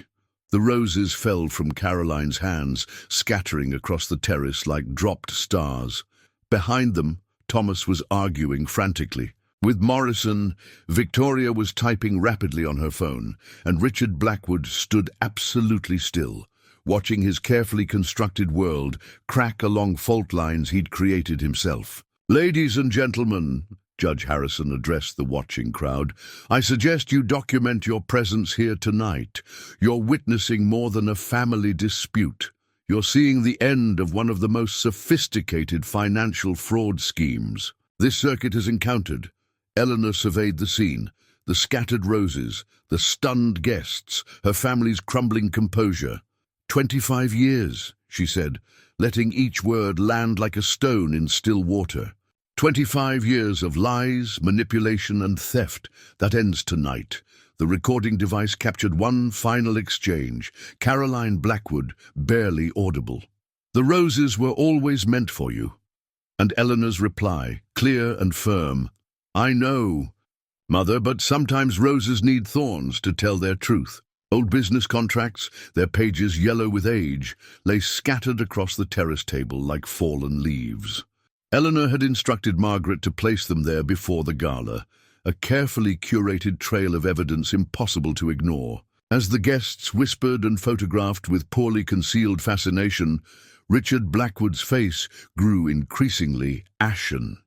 The roses fell from Caroline's hands, scattering across the terrace like dropped stars. Behind them, Thomas was arguing frantically. With Morrison, Victoria was typing rapidly on her phone, and Richard Blackwood stood absolutely still, watching his carefully constructed world crack along fault lines he'd created himself. "Ladies and gentlemen," Judge Harrison addressed the watching crowd, "I suggest you document your presence here tonight. You're witnessing more than a family dispute. You're seeing the end of one of the most sophisticated financial fraud schemes this circuit has encountered." Eleanor surveyed the scene, the scattered roses, the stunned guests, her family's crumbling composure. 25 years, she said, letting each word land like a stone in still water. 25 years of lies, manipulation, and theft. That ends tonight. The recording device captured one final exchange, Caroline Blackwood, barely audible. "The roses were always meant for you." And Eleanor's reply, clear and firm, "I know, Mother, but sometimes roses need thorns to tell their truth." Old business contracts, their pages yellow with age, lay scattered across the terrace table like fallen leaves. Eleanor had instructed Margaret to place them there before the gala, a carefully curated trail of evidence impossible to ignore. As the guests whispered and photographed with poorly concealed fascination, Richard Blackwood's face grew increasingly ashen.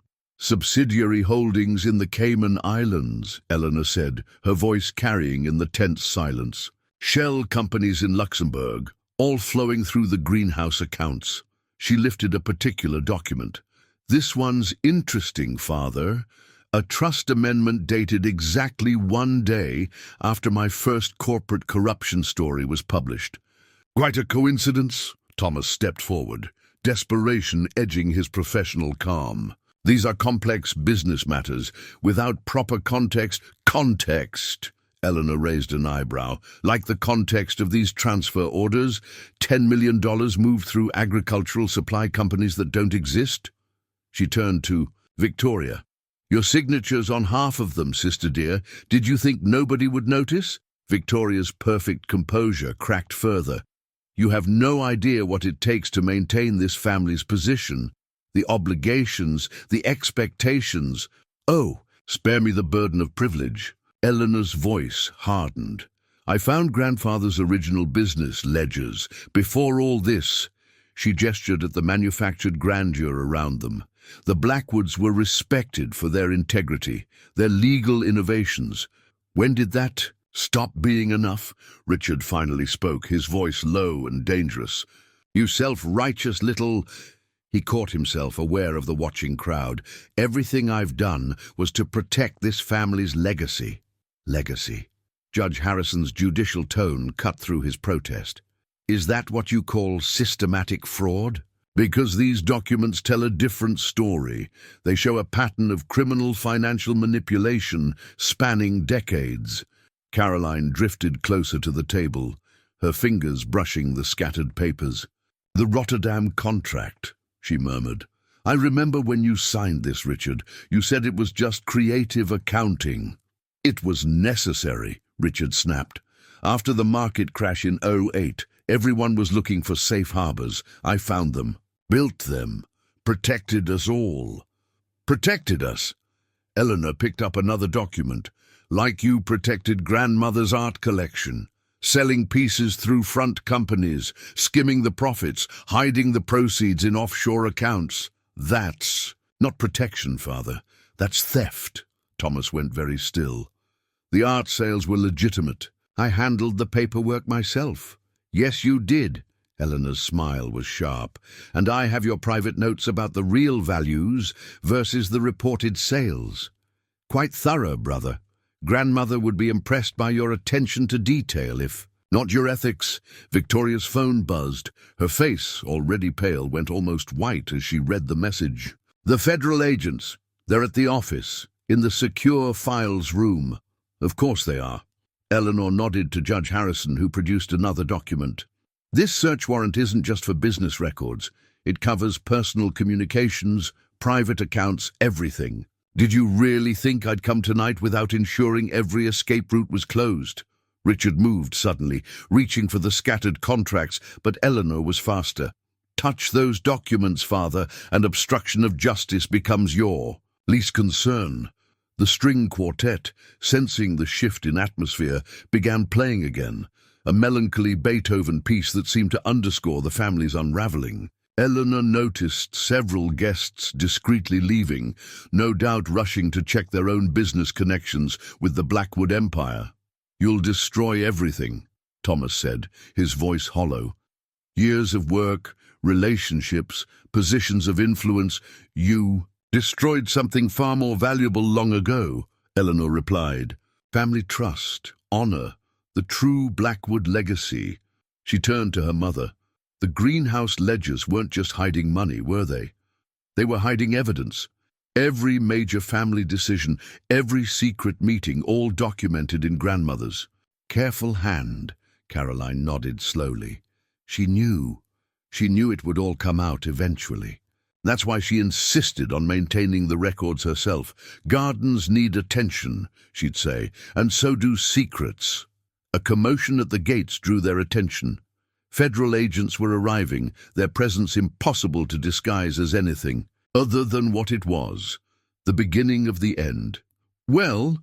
Subsidiary holdings in the Cayman Islands, Eleanor said, her voice carrying in the tense silence. Shell companies in Luxembourg, all flowing through the greenhouse accounts. She lifted a particular document. This one's interesting, Father. A trust amendment dated exactly 1 day after my first corporate corruption story was published. Quite a coincidence? Thomas stepped forward, desperation edging his professional calm. These are complex business matters. Without proper context. Context! Eleanor raised an eyebrow. Like the context of these transfer orders, $10 million moved through agricultural supply companies that don't exist? She turned to Victoria. Your signature's on half of them, sister dear. Did you think nobody would notice? Victoria's perfect composure cracked further. You have no idea what it takes to maintain this family's position. The obligations, the expectations. Oh, spare me the burden of privilege. Eleanor's voice hardened. I found grandfather's original business ledgers. Before all this, she gestured at the manufactured grandeur around them. The Blackwoods were respected for their integrity, their legal innovations. When did that stop being enough? Richard finally spoke, his voice low and dangerous. You self-righteous little... He caught himself aware of the watching crowd. Everything I've done was to protect this family's legacy. Legacy. Judge Harrison's judicial tone cut through his protest. Is that what you call systematic fraud? Because these documents tell a different story. They show a pattern of criminal financial manipulation spanning decades. Caroline drifted closer to the table, her fingers brushing the scattered papers. The Rotterdam contract, she murmured. I remember when you signed this, Richard. You said it was just creative accounting. It was necessary, Richard snapped. After the market crash in '08, everyone was looking for safe harbors. I found them, built them, protected us all. Protected us? Eleanor picked up another document. Like you protected grandmother's art collection. Selling pieces through front companies, skimming the profits, hiding the proceeds in offshore accounts. That's not protection, Father. That's theft. Thomas went very still. The art sales were legitimate. I handled the paperwork myself. Yes, you did. Eleanor's smile was sharp. And I have your private notes about the real values versus the reported sales. Quite thorough, brother. Grandmother would be impressed by your attention to detail if... Not your ethics. Victoria's phone buzzed. Her face, already pale, went almost white as she read the message. The federal agents. They're at the office, in the secure files room. Of course they are. Eleanor nodded to Judge Harrison, who produced another document. This search warrant isn't just for business records. It covers personal communications, private accounts, everything. Did you really think I'd come tonight without ensuring every escape route was closed? Richard moved suddenly, reaching for the scattered contracts, but Eleanor was faster. Touch those documents, Father, and obstruction of justice becomes your least concern. The string quartet, sensing the shift in atmosphere, began playing again, a melancholy Beethoven piece that seemed to underscore the family's unraveling. Eleanor noticed several guests discreetly leaving, no doubt rushing to check their own business connections with the Blackwood Empire. You'll destroy everything, Thomas said, his voice hollow. Years of work, relationships, positions of influence, you destroyed something far more valuable long ago, Eleanor replied. Family trust, honor, the true Blackwood legacy. She turned to her mother. The greenhouse ledgers weren't just hiding money, were they? They were hiding evidence. Every major family decision, every secret meeting, all documented in grandmother's careful hand. Caroline nodded slowly. She knew it would all come out eventually. That's why she insisted on maintaining the records herself. Gardens need attention, she'd say, and so do secrets. A commotion at the gates drew their attention. Federal agents were arriving, their presence impossible to disguise as anything other than what it was, the beginning of the end. Well,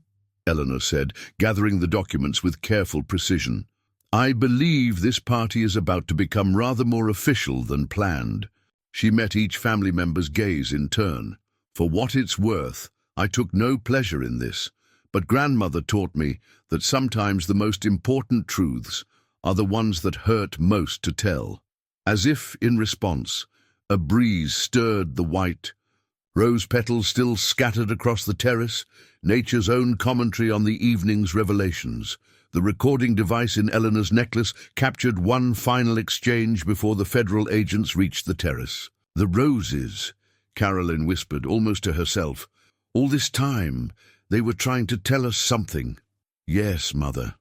Eleanor said, gathering the documents with careful precision, I believe this party is about to become rather more official than planned. She met each family member's gaze in turn. For what it's worth, I took no pleasure in this, but grandmother taught me that sometimes the most important truths are the ones that hurt most to tell. As if, in response, a breeze stirred the white, rose petals still scattered across the terrace, nature's own commentary on the evening's revelations. The recording device in Eleanor's necklace captured one final exchange before the federal agents reached the terrace. "The roses," Caroline whispered, almost to herself. "All this time, they were trying to tell us something." "Yes, Mother,"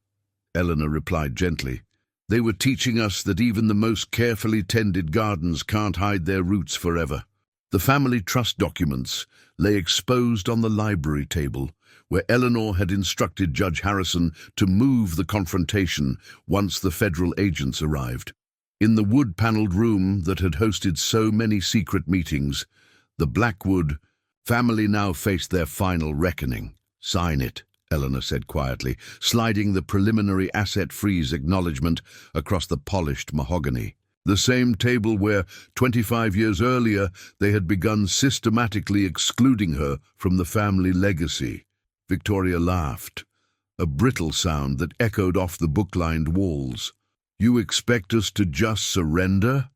Eleanor replied gently. "They were teaching us that even the most carefully tended gardens can't hide their roots forever." The family trust documents lay exposed on the library table, where Eleanor had instructed Judge Harrison to move the confrontation once the federal agents arrived. In the wood-paneled room that had hosted so many secret meetings, the Blackwood family now faced their final reckoning. "Sign it," Eleanor said quietly, sliding the preliminary asset freeze acknowledgement across the polished mahogany. The same table where, 25 years earlier, they had begun systematically excluding her from the family legacy. Victoria laughed, a brittle sound that echoed off the book-lined walls. "You expect us to just surrender?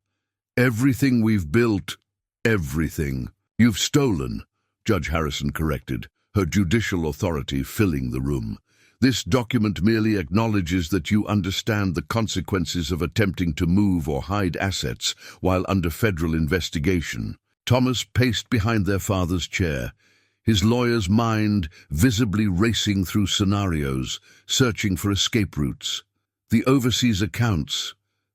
Everything we've built, everything. You've stolen," Judge Harrison corrected, her judicial authority filling the room. "This document merely acknowledges that you understand the consequences of attempting to move or hide assets while under federal investigation." Thomas paced behind their father's chair, his lawyer's mind visibly racing through scenarios, searching for escape routes. The overseas accounts.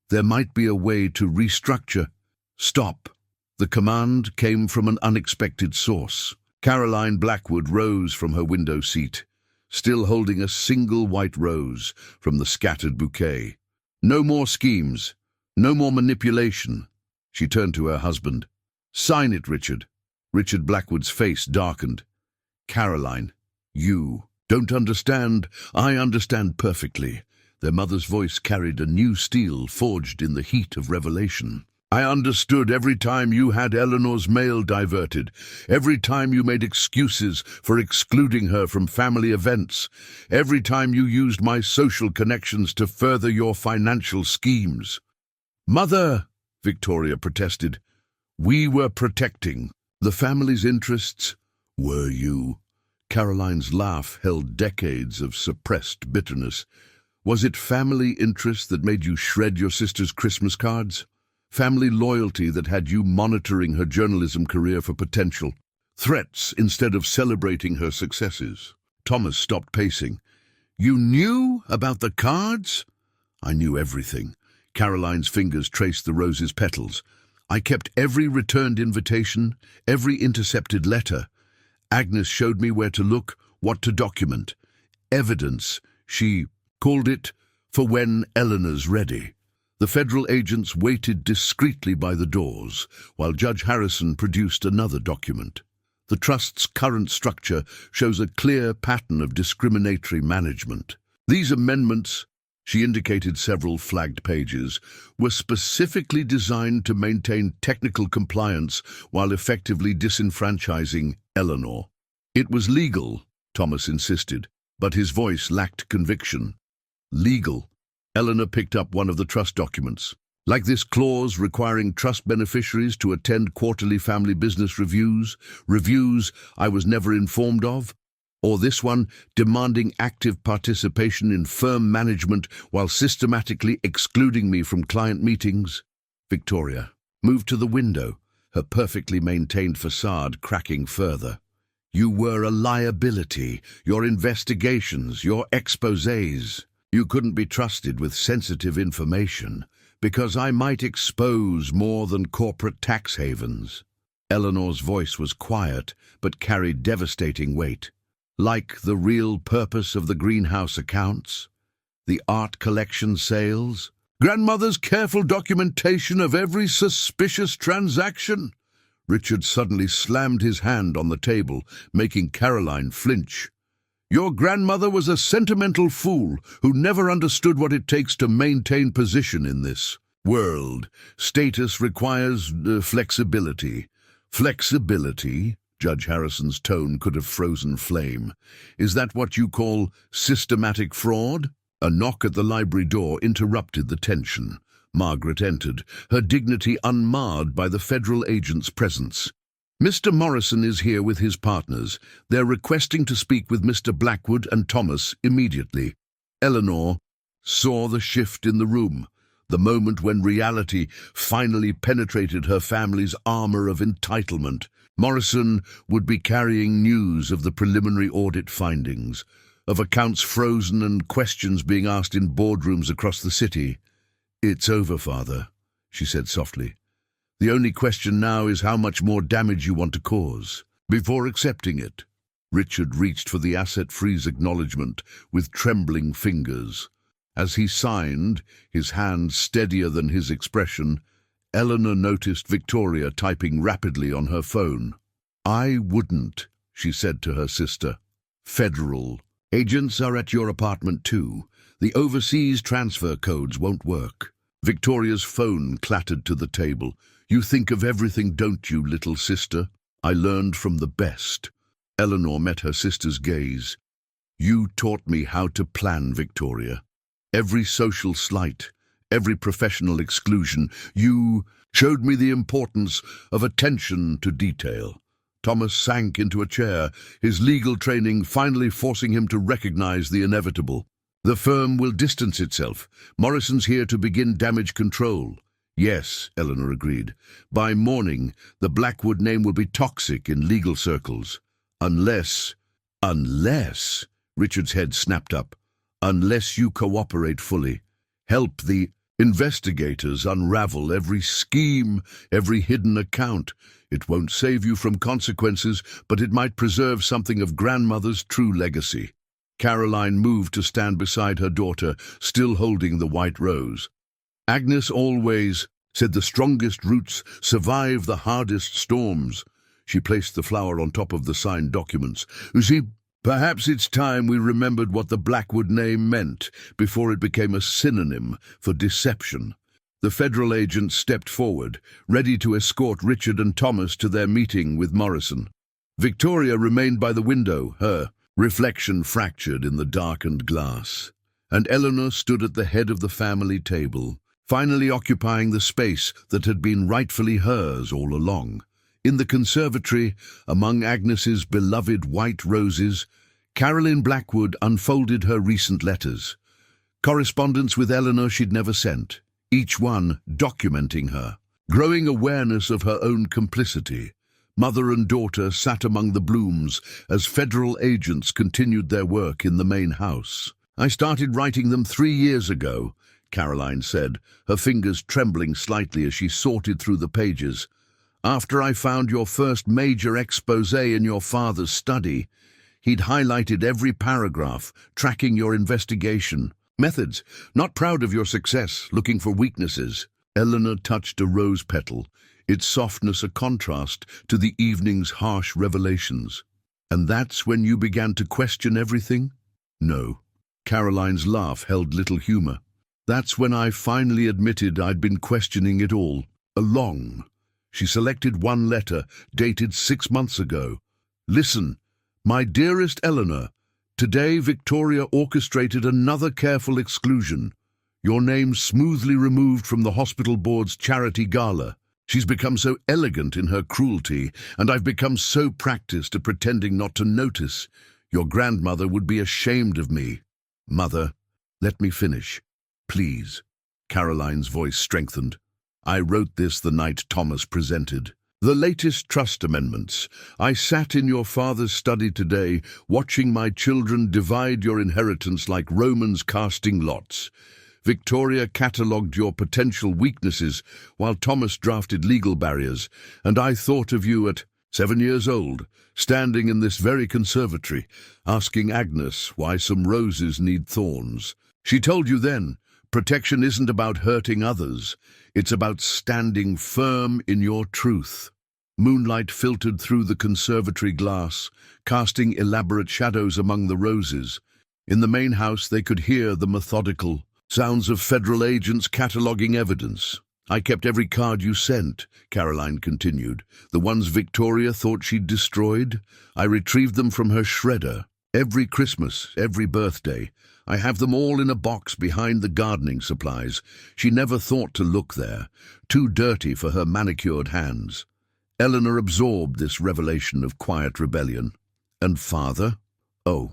There might be a way to restructure. "Stop." The command came from an unexpected source. Caroline Blackwood rose from her window seat, still holding a single white rose from the scattered bouquet. "No more schemes. No more manipulation." She turned to her husband. "Sign it, Richard." Richard Blackwood's face darkened. "Caroline, you don't understand. I understand perfectly." Their mother's voice carried a new steel forged in the heat of revelation. "I understood every time you had Eleanor's mail diverted, every time you made excuses for excluding her from family events, every time you used my social connections to further your financial schemes." "Mother," Victoria protested, "we were protecting the family's interests." "Were you?" Caroline's laugh held decades of suppressed bitterness. "Was it family interest that made you shred your sister's Christmas cards? Family loyalty that had you monitoring her journalism career for potential threats instead of celebrating her successes?" Thomas stopped pacing. "You knew about the cards?" "I knew everything." Caroline's fingers traced the rose's petals. "I kept every returned invitation, every intercepted letter. Agnes showed me where to look, what to document. Evidence, she called it, for when Eleanor's ready." The federal agents waited discreetly by the doors, while Judge Harrison produced another document. The trust's current structure shows a clear pattern of discriminatory management. These amendments, she indicated several flagged pages, were specifically designed to maintain technical compliance while effectively disenfranchising Eleanor. "It was legal," Thomas insisted, but his voice lacked conviction. "Legal." Eleanor picked up one of the trust documents. "Like this clause requiring trust beneficiaries to attend quarterly family business reviews I was never informed of, or this one demanding active participation in firm management while systematically excluding me from client meetings." Victoria moved to the window, her perfectly maintained facade cracking further. "You were a liability, your investigations, your exposés. You couldn't be trusted with sensitive information because I might expose more than corporate tax havens." Eleanor's voice was quiet but carried devastating weight. "Like the real purpose of the greenhouse accounts, the art collection sales, grandmother's careful documentation of every suspicious transaction." Richard suddenly slammed his hand on the table, making Caroline flinch. "Your grandmother was a sentimental fool who never understood what it takes to maintain position in this world. Status requires flexibility." "Flexibility?" Judge Harrison's tone could have frozen flame. "Is that what you call systematic fraud?" A knock at the library door interrupted the tension. Margaret entered, her dignity unmarred by the federal agent's presence. "Mr. Morrison is here with his partners. They're requesting to speak with Mr. Blackwood and Thomas immediately." Eleanor saw the shift in the room, the moment when reality finally penetrated her family's armor of entitlement. Morrison would be carrying news of the preliminary audit findings, of accounts frozen and questions being asked in boardrooms across the city. "It's over, Father," she said softly. "The only question now is how much more damage you want to cause." Before accepting it, Richard reached for the asset freeze acknowledgement with trembling fingers. As he signed, his hand steadier than his expression, Eleanor noticed Victoria typing rapidly on her phone. "I wouldn't," she said to her sister. "Federal agents are at your apartment too. The overseas transfer codes won't work." Victoria's phone clattered to the table. "You think of everything, don't you, little sister? I learned from the best." Eleanor met her sister's gaze. "You taught me how to plan, Victoria. Every social slight, every professional exclusion. You showed me the importance of attention to detail." Thomas sank into a chair, his legal training finally forcing him to recognize the inevitable. "The firm will distance itself. Morrison's here to begin damage control." "Yes," Eleanor agreed. "By morning, the Blackwood name will be toxic in legal circles. Unless..." "Unless," Richard's head snapped up. "Unless you cooperate fully. Help the investigators unravel every scheme, every hidden account. It won't save you from consequences, but it might preserve something of grandmother's true legacy." Caroline moved to stand beside her daughter, still holding the white rose. "Agnes always said the strongest roots survive the hardest storms." She placed the flower on top of the signed documents. "You see, perhaps it's time we remembered what the Blackwood name meant before it became a synonym for deception." The federal agent stepped forward, ready to escort Richard and Thomas to their meeting with Morrison. Victoria remained by the window, her reflection fractured in the darkened glass, and Eleanor stood at the head of the family table, finally occupying the space that had been rightfully hers all along. In the conservatory, among Agnes's beloved white roses, Caroline Blackwood unfolded her recent letters. Correspondence with Eleanor she'd never sent, each one documenting her. Growing awareness of her own complicity, mother and daughter sat among the blooms as federal agents continued their work in the main house. "I started writing them 3 years ago," Caroline said, her fingers trembling slightly as she sorted through the pages. "After I found your first major exposé in your father's study. He'd highlighted every paragraph, tracking your investigation methods. Not proud of your success, looking for weaknesses." Eleanor touched a rose petal, its softness a contrast to the evening's harsh revelations. "And that's when you began to question everything?" "No." Caroline's laugh held little humor. "That's when I finally admitted I'd been questioning it all along." She selected one letter, dated 6 months ago. "Listen, my dearest Eleanor, today Victoria orchestrated another careful exclusion. Your name smoothly removed from the hospital board's charity gala. She's become so elegant in her cruelty, and I've become so practiced at pretending not to notice. Your grandmother would be ashamed of me." "Mother, let me finish, please." Caroline's voice strengthened. "I wrote this the night Thomas presented. The latest trust amendments. I sat in your father's study today, watching my children divide your inheritance like Romans casting lots. Victoria catalogued your potential weaknesses while Thomas drafted legal barriers, and I thought of you at 7 years old, standing in this very conservatory, asking Agnes why some roses need thorns. She told you then, protection isn't about hurting others, it's about standing firm in your truth." Moonlight filtered through the conservatory glass, casting elaborate shadows among the roses. In the main house they could hear the methodical sounds of federal agents cataloguing evidence. I kept every card you sent, Caroline continued. The ones Victoria thought she'd destroyed, I retrieved them from her shredder. Every Christmas, every birthday. I have them all in a box behind the gardening supplies. She never thought to look there. Too dirty for her manicured hands. Eleanor absorbed this revelation of quiet rebellion. And father? Oh,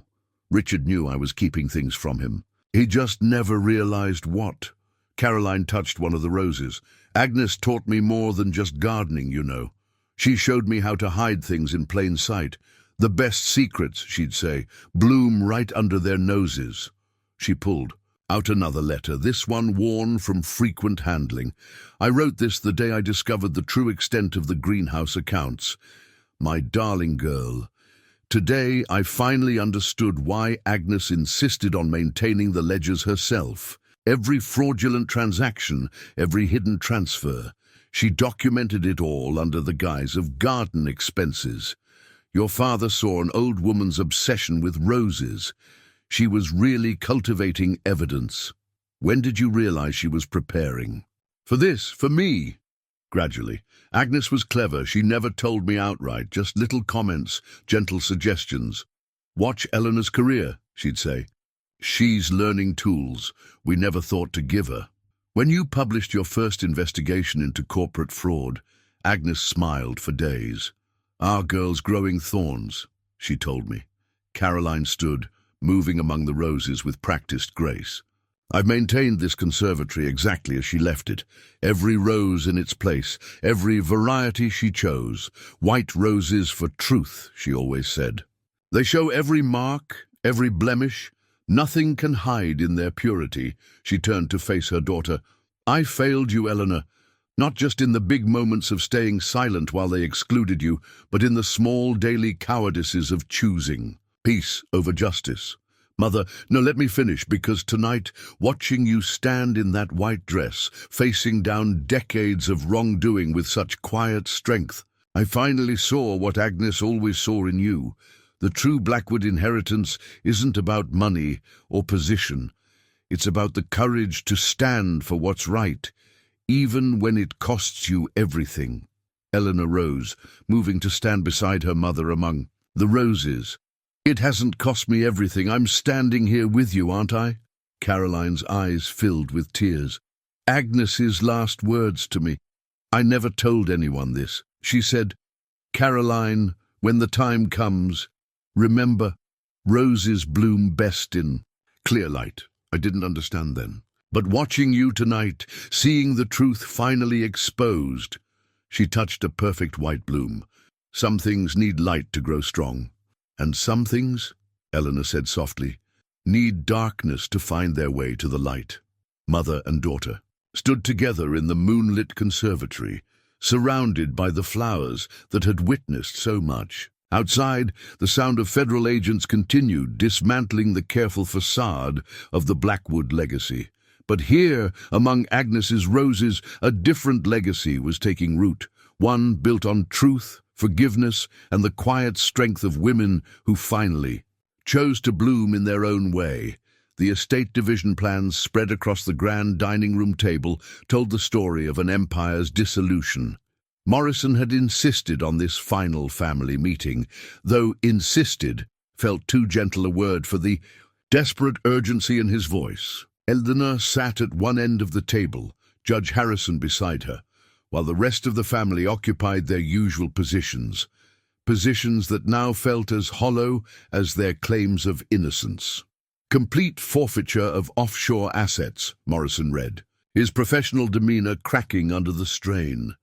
Richard knew I was keeping things from him. He just never realized what. Caroline touched one of the roses. Agnes taught me more than just gardening, you know. She showed me how to hide things in plain sight. The best secrets, she'd say, bloom right under their noses. She pulled out another letter, this one worn from frequent handling. I wrote this the day I discovered the true extent of the greenhouse accounts. My darling girl, today I finally understood why Agnes insisted on maintaining the ledgers herself. Every fraudulent transaction, every hidden transfer. She documented it all under the guise of garden expenses. Your father saw an old woman's obsession with roses. She was really cultivating evidence. When did you realize she was preparing? For this, for me. Gradually. Agnes was clever. She never told me outright, just little comments, gentle suggestions. Watch Eleanor's career, she'd say. She's learning tools we never thought to give her. When you published your first investigation into corporate fraud, Agnes smiled for days. Our girl's growing thorns, she told me. Caroline stood, moving among the roses with practiced grace. I've maintained this conservatory exactly as she left it. Every rose in its place, every variety she chose. White roses for truth, she always said. They show every mark, every blemish. Nothing can hide in their purity. She turned to face her daughter. I failed you, Eleanor, not just in the big moments of staying silent while they excluded you, but in the small daily cowardices of choosing. Peace over justice. Mother, no, let me finish, because tonight, watching you stand in that white dress, facing down decades of wrongdoing with such quiet strength, I finally saw what Agnes always saw in you. The true Blackwood inheritance isn't about money or position. It's about the courage to stand for what's right, even when it costs you everything. Eleanor rose, moving to stand beside her mother among the roses. It hasn't cost me everything. I'm standing here with you, aren't I? Caroline's eyes filled with tears. Agnes's last words to me. I never told anyone this. She said, Caroline, when the time comes, remember, roses bloom best in clear light. I didn't understand then. But watching you tonight, seeing the truth finally exposed, she touched a perfect white bloom. Some things need light to grow strong. And some things, Eleanor said softly, need darkness to find their way to the light. Mother and daughter stood together in the moonlit conservatory, surrounded by the flowers that had witnessed so much. Outside, the sound of federal agents continued, dismantling the careful facade of the Blackwood legacy. But here, among Agnes's roses, a different legacy was taking root, one built on truth, forgiveness, and the quiet strength of women who finally chose to bloom in their own way. The estate division plans spread across the grand dining room table told the story of an empire's dissolution. Morrison had insisted on this final family meeting, though insisted felt too gentle a word for the desperate urgency in his voice. Eleanor sat at one end of the table, Judge Harrison beside her, while the rest of the family occupied their usual positions that now felt as hollow as their claims of innocence. Complete forfeiture of offshore assets, Morrison read, his professional demeanor cracking under the strain.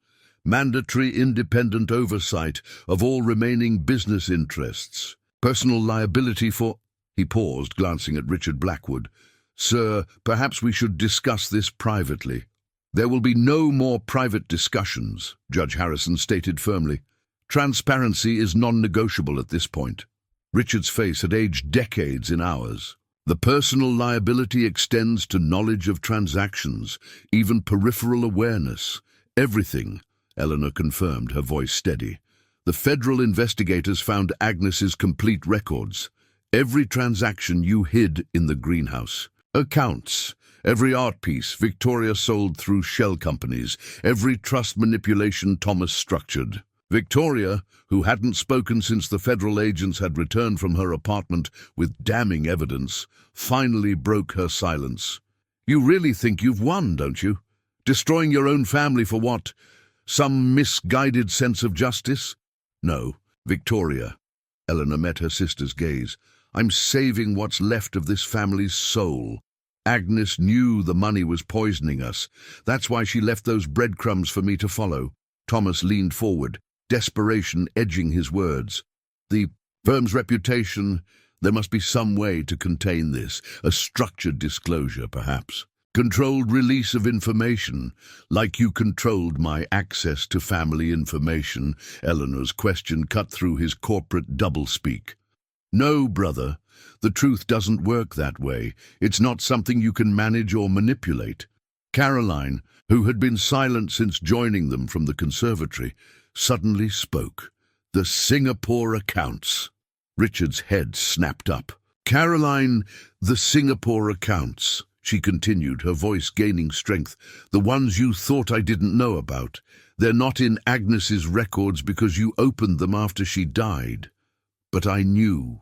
Mandatory independent oversight of all remaining business interests. Personal liability for... He paused, glancing at Richard Blackwood. Sir, perhaps we should discuss this privately. There will be no more private discussions, Judge Harrison stated firmly. Transparency is non-negotiable at this point. Richard's face had aged decades in hours. The personal liability extends to knowledge of transactions, even peripheral awareness. Everything, Eleanor confirmed, her voice steady. The federal investigators found Agnes's complete records. Every transaction you hid in the greenhouse. Accounts, Every art piece Victoria sold through shell companies, every trust manipulation Thomas structured. Victoria, who hadn't spoken since the federal agents had returned from her apartment with damning evidence, finally broke her silence. You really think you've won, don't you? Destroying your own family for what? Some misguided sense of justice? No, Victoria. Eleanor met her sister's gaze. I'm saving what's left of this family's soul. Agnes knew the money was poisoning us. That's why she left those breadcrumbs for me to follow. Thomas leaned forward, desperation edging his words. The firm's reputation, there must be some way to contain this. A structured disclosure, perhaps. Controlled release of information, like you controlled my access to family information. Eleanor's question cut through his corporate doublespeak. No, brother, the truth doesn't work that way. It's not something you can manage or manipulate. Caroline, who had been silent since joining them from the conservatory, suddenly spoke. The Singapore accounts. Richard's head snapped up. Caroline, the Singapore accounts, she continued, her voice gaining strength. The ones you thought I didn't know about. They're not in Agnes's records because you opened them after she died. But I knew.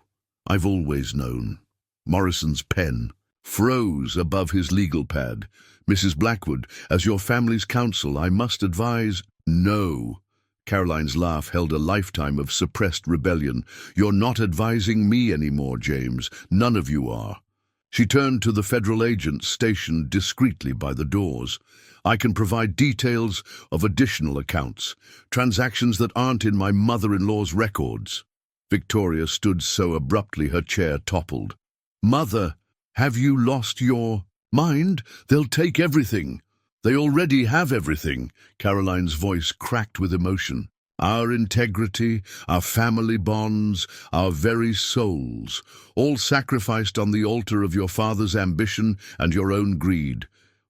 I've always known. Morrison's pen froze above his legal pad. Mrs. Blackwood, as your family's counsel, I must advise. No. Caroline's laugh held a lifetime of suppressed rebellion. You're not advising me anymore, James. None of you are. She turned to the federal agents stationed discreetly by the doors. I can provide details of additional accounts, transactions that aren't in my mother-in-law's records. Victoria stood so abruptly her chair toppled. Mother, have you lost your mind? They'll take everything. They already have everything. Caroline's voice cracked with emotion. Our integrity, our family bonds, our very souls, all sacrificed on the altar of your father's ambition and your own greed.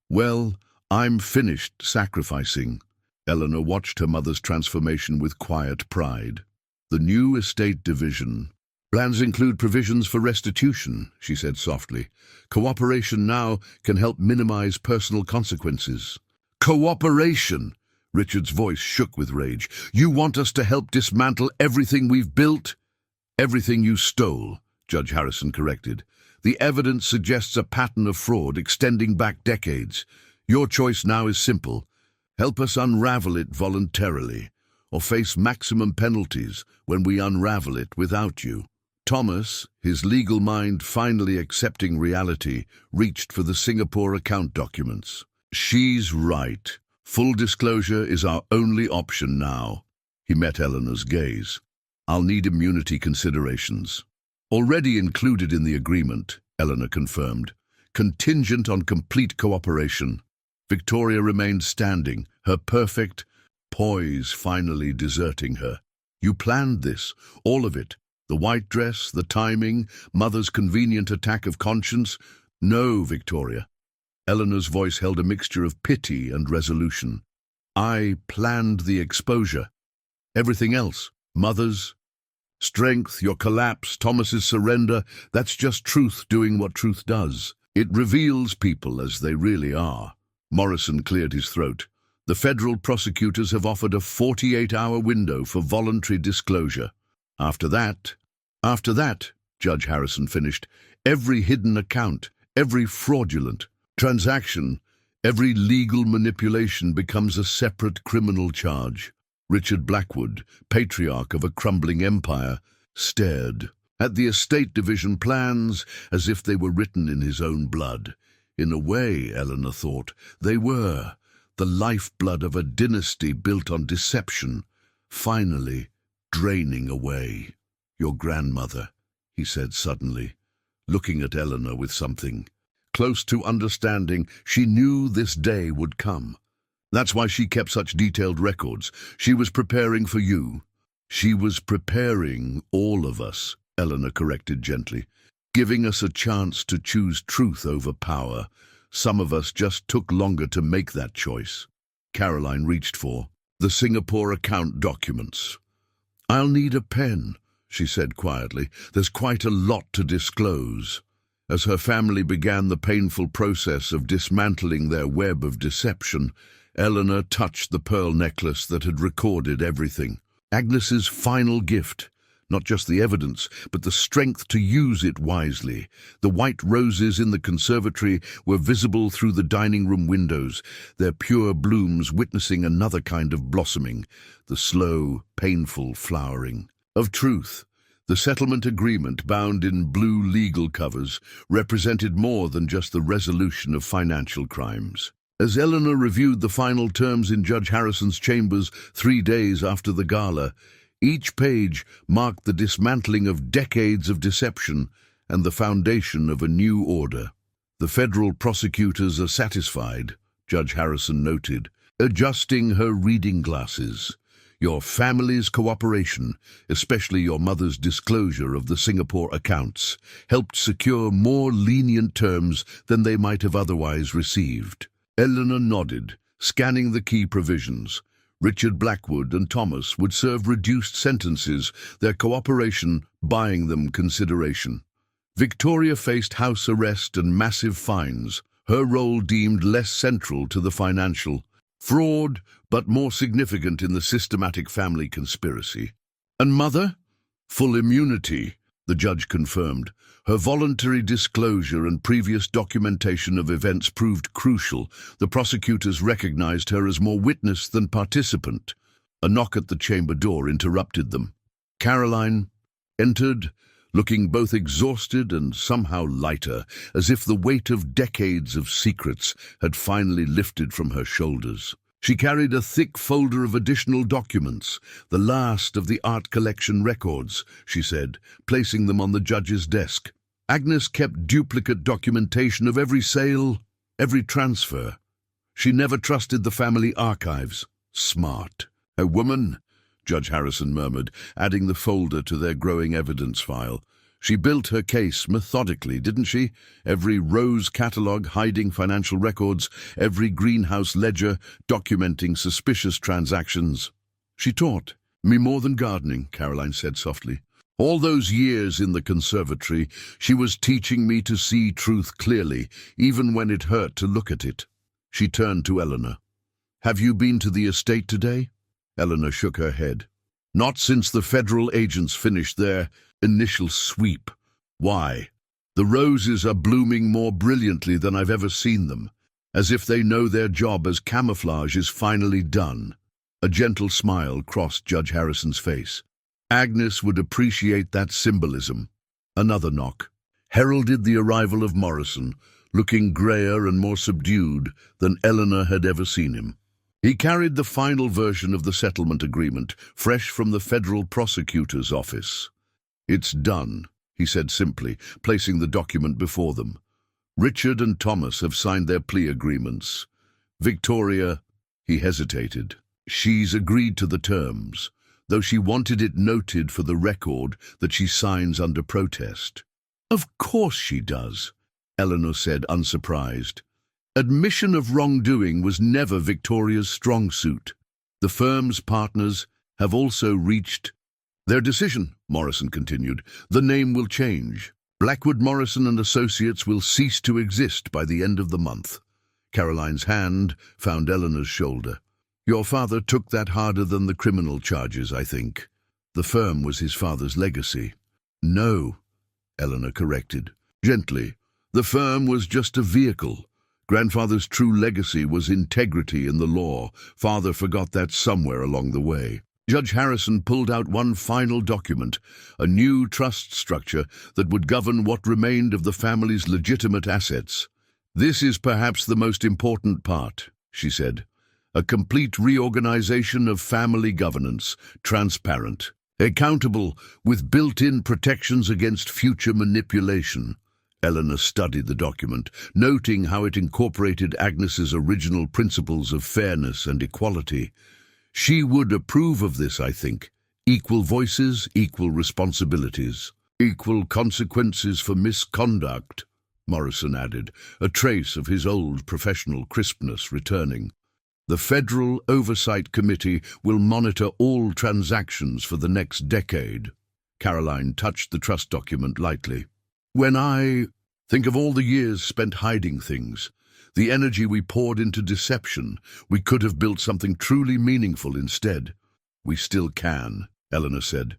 Well, I'm finished sacrificing. Eleanor watched her mother's transformation with quiet pride. The new estate division. Plans include provisions for restitution, she said softly. Cooperation now can help minimize personal consequences. Cooperation! Richard's voice shook with rage. You want us to help dismantle everything we've built? Everything you stole, Judge Harrison corrected. The evidence suggests a pattern of fraud extending back decades. Your choice now is simple. Help us unravel it voluntarily, or face maximum penalties when we unravel it without you. Thomas, his legal mind finally accepting reality, reached for the Singapore account documents. She's right. Full disclosure is our only option now. He met Eleanor's gaze. I'll need immunity considerations. Already included in the agreement, Eleanor confirmed. Contingent on complete cooperation. Victoria remained standing, her perfect poise finally deserting her. You planned this, all of it. The white dress, the timing, Mother's convenient attack of conscience. No, Victoria. Eleanor's voice held a mixture of pity and resolution. I planned the exposure. Everything else, Mother's strength, your collapse, Thomas's surrender, that's just truth doing what truth does. It reveals people as they really are. Morrison cleared his throat. The federal prosecutors have offered a 48-hour window for voluntary disclosure. After that, Judge Harrison finished, every hidden account, every fraudulent transaction, every legal manipulation becomes a separate criminal charge. Richard Blackwood, patriarch of a crumbling empire, stared at the estate division plans as if they were written in his own blood. In a way, Eleanor thought, they were. The lifeblood of a dynasty built on deception, finally draining away. Your grandmother, he said suddenly, looking at Eleanor with something. Close to understanding, she knew this day would come. That's why she kept such detailed records. She was preparing for you. She was preparing all of us, Eleanor corrected gently, giving us a chance to choose truth over power. Some of us just took longer to make that choice. Caroline reached for the Singapore account documents. I'll need a pen, she said quietly. There's quite a lot to disclose. As her family began the painful process of dismantling their web of deception, Eleanor touched the pearl necklace that had recorded everything. Agnes's final gift, not just the evidence, but the strength to use it wisely. The white roses in the conservatory were visible through the dining room windows, their pure blooms witnessing another kind of blossoming, the slow, painful flowering. Of truth, the settlement agreement, bound in blue legal covers, represented more than just the resolution of financial crimes. As Eleanor reviewed the final terms in Judge Harrison's chambers 3 days after the gala, each page marked the dismantling of decades of deception and the foundation of a new order. "The federal prosecutors are satisfied," Judge Harrison noted, adjusting her reading glasses. "Your family's cooperation, especially your mother's disclosure of the Singapore accounts, helped secure more lenient terms than they might have otherwise received." Eleanor nodded, scanning the key provisions. Richard Blackwood and Thomas would serve reduced sentences, their cooperation buying them consideration. Victoria faced house arrest and massive fines, her role deemed less central to the financial fraud, but more significant in the systematic family conspiracy. And Mother? Full immunity, the judge confirmed. Her voluntary disclosure and previous documentation of events proved crucial. The prosecutors recognized her as more witness than participant. A knock at the chamber door interrupted them. Caroline entered, looking both exhausted and somehow lighter, as if the weight of decades of secrets had finally lifted from her shoulders. She carried a thick folder of additional documents, the last of the art collection records, she said, placing them on the judge's desk. Agnes kept duplicate documentation of every sale, every transfer. She never trusted the family archives. Smart. "A woman," Judge Harrison murmured, adding the folder to their growing evidence file. "She built her case methodically, didn't she? Every rose catalogue hiding financial records, every greenhouse ledger documenting suspicious transactions." "She taught me more than gardening," Caroline said softly. "All those years in the conservatory, she was teaching me to see truth clearly, even when it hurt to look at it." She turned to Eleanor. "Have you been to the estate today?" Eleanor shook her head. "Not since the federal agents finished their initial sweep." "Why?" "The roses are blooming more brilliantly than I've ever seen them, as if they know their job as camouflage is finally done." A gentle smile crossed Judge Harrison's face. Agnes would appreciate that symbolism. Another knock heralded the arrival of Morrison, looking grayer and more subdued than Eleanor had ever seen him. He carried the final version of the settlement agreement, fresh from the federal prosecutor's office. "It's done," he said simply, placing the document before them. "Richard and Thomas have signed their plea agreements. Victoria," he hesitated. "She's agreed to the terms, though she wanted it noted for the record that she signs under protest." "Of course she does," Eleanor said, unsurprised. Admission of wrongdoing was never Victoria's strong suit. "The firm's partners have also reached their decision," Morrison continued. "The name will change. Blackwood, Morrison and Associates will cease to exist by the end of the month." Caroline's hand found Eleanor's shoulder. "Your father took that harder than the criminal charges, I think. The firm was his father's legacy." "No," Eleanor corrected, gently. "The firm was just a vehicle. Grandfather's true legacy was integrity in the law. Father forgot that somewhere along the way." Judge Harrison pulled out one final document, a new trust structure that would govern what remained of the family's legitimate assets. "This is perhaps the most important part," she said. "A complete reorganization of family governance, transparent, accountable, with built-in protections against future manipulation." Eleanor studied the document, noting how it incorporated Agnes's original principles of fairness and equality. "She would approve of this, I think. Equal voices, equal responsibilities. Equal consequences for misconduct," Morrison added, a trace of his old professional crispness returning. "The Federal Oversight Committee will monitor all transactions for the next decade." Caroline touched the trust document lightly. "When I Think of all the years spent hiding things. The energy we poured into deception. We could have built something truly meaningful instead. We still can, Eleanor said.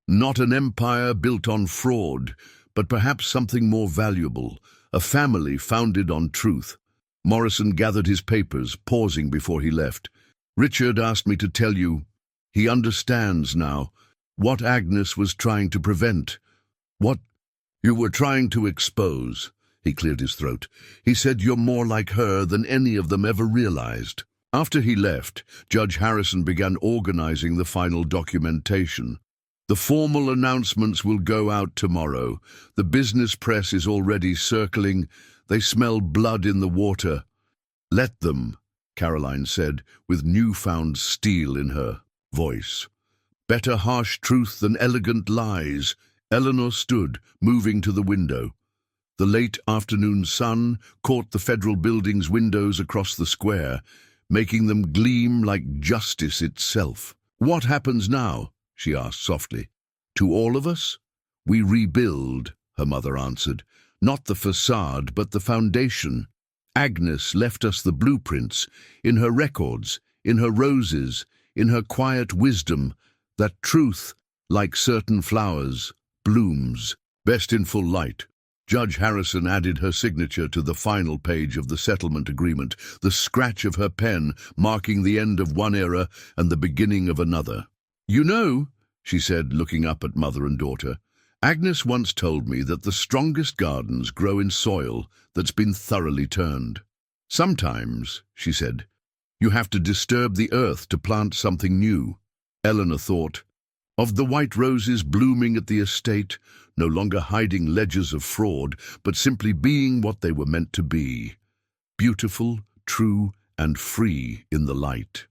Not an empire built on fraud, but perhaps something more valuable, a family founded on truth. Morrison gathered his papers, pausing before he left. Richard asked me to tell you, he understands now, what Agnes was trying to prevent. What you were trying to expose. He cleared his throat. He said you're more like her than any of them ever realized. After he left, Judge Harrison began organizing the final documentation. The formal announcements will go out tomorrow. The business press is already circling. They smell blood in the water. Let them, Caroline said, with newfound steel in her voice. Better harsh truth than elegant lies. Eleanor stood, moving to the window. The late afternoon sun caught the federal building's windows across the square, making them gleam like justice itself. What happens now? She asked softly. To all of us? We rebuild, her mother answered. Not the facade, but the foundation. Agnes left us the blueprints, in her records, in her roses, in her quiet wisdom, that truth, like certain flowers, blooms, best in full light. Judge Harrison added her signature to the final page of the settlement agreement, the scratch of her pen marking the end of one era and the beginning of another. You know, she said, looking up at mother and daughter, Agnes once told me that the strongest gardens grow in soil that's been thoroughly turned. Sometimes, she said, you have to disturb the earth to plant something new. Eleanor thought of the white roses blooming at the estate, no longer hiding ledgers of fraud, but simply being what they were meant to be, beautiful, true, and free in the light.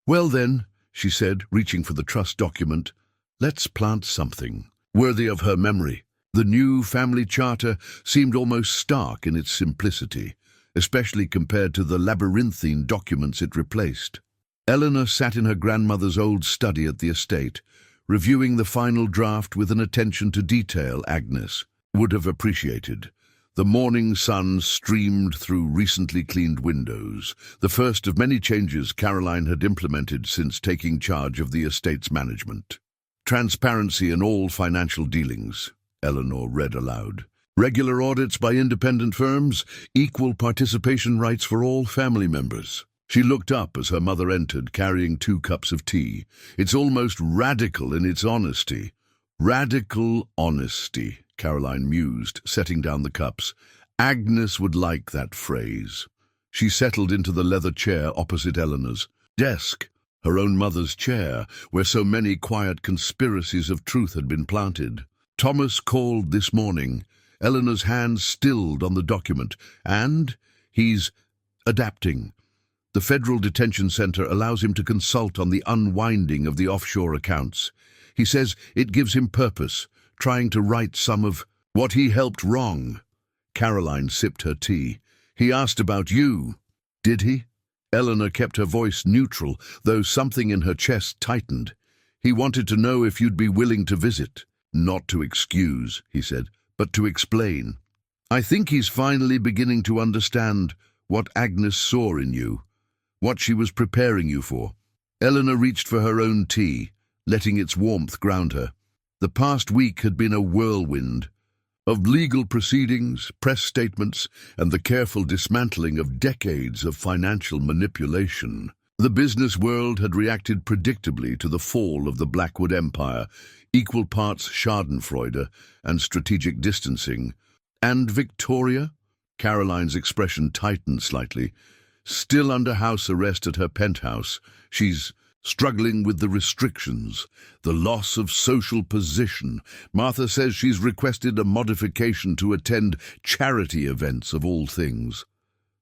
Well then, she said, reaching for the trust document, let's plant something worthy of her memory. The new family charter seemed almost stark in its simplicity, especially compared to the labyrinthine documents it replaced. Eleanor sat in her grandmother's old study at the estate, reviewing the final draft with an attention to detail Agnes would have appreciated. The morning sun streamed through recently cleaned windows, the first of many changes Caroline had implemented since taking charge of the estate's management. Transparency in all financial dealings, Eleanor read aloud. Regular audits by independent firms, equal participation rights for all family members. She looked up as her mother entered, carrying 2 cups of tea. It's almost radical in its honesty. Radical honesty, Caroline mused, setting down the cups. Agnes would like that phrase. She settled into the leather chair opposite Eleanor's desk, her own mother's chair, where so many quiet conspiracies of truth had been planted. Thomas called this morning. Eleanor's hand stilled on the document, and he's adapting. The Federal Detention Center allows him to consult on the unwinding of the offshore accounts. He says it gives him purpose, trying to right some of what he helped wrong. Caroline sipped her tea. He asked about you. Did he? Eleanor kept her voice neutral, though something in her chest tightened. He wanted to know if you'd be willing to visit. Not to excuse, he said, but to explain. I think he's finally beginning to understand what Agnes saw in you, what she was preparing you for. Eleanor reached for her own tea, letting its warmth ground her. The past week had been a whirlwind of legal proceedings, press statements, and the careful dismantling of decades of financial manipulation. The business world had reacted predictably to the fall of the Blackwood empire, equal parts schadenfreude and strategic distancing. And Victoria? Caroline's expression tightened slightly. Still under house arrest at her penthouse, she's struggling with the restrictions, the loss of social position. Martha says she's requested a modification to attend charity events of all things.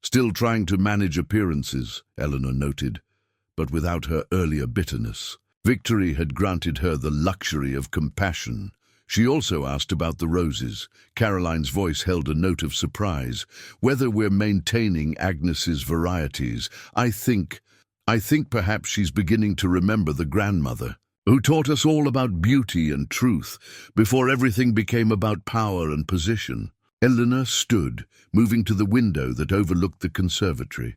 Still trying to manage appearances, Eleanor noted, but without her earlier bitterness. Victory had granted her the luxury of compassion. She also asked about the roses. Caroline's voice held a note of surprise. Whether we're maintaining Agnes's varieties, I think perhaps she's beginning to remember the grandmother who taught us all about beauty and truth before everything became about power and position. Eleanor stood, moving to the window that overlooked the conservatory.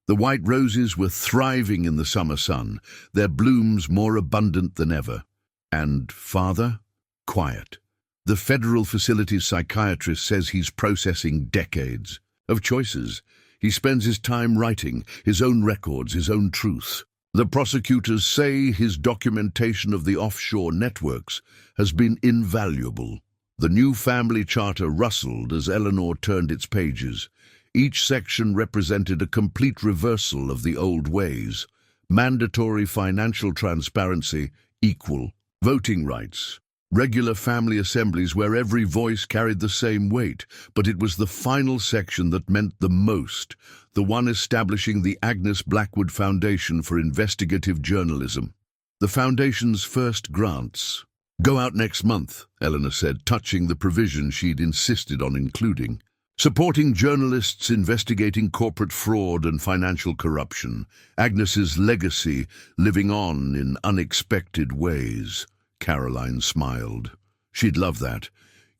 The white roses were thriving in the summer sun, their blooms more abundant than ever. And father? Quiet. The federal facilities psychiatrist says he's processing decades of choices. He spends his time writing, his own records, his own truth. The prosecutors say his documentation of the offshore networks has been invaluable. The new family charter rustled as Eleanor turned its pages. Each section represented a complete reversal of the old ways. Mandatory financial transparency, equal voting rights. Regular family assemblies where every voice carried the same weight, but it was the final section that meant the most, the one establishing the Agnes Blackwood Foundation for Investigative Journalism. The Foundation's first grants go out next month, Eleanor said, touching the provision she'd insisted on including. Supporting journalists investigating corporate fraud and financial corruption, Agnes's legacy living on in unexpected ways. Caroline smiled. She'd love that,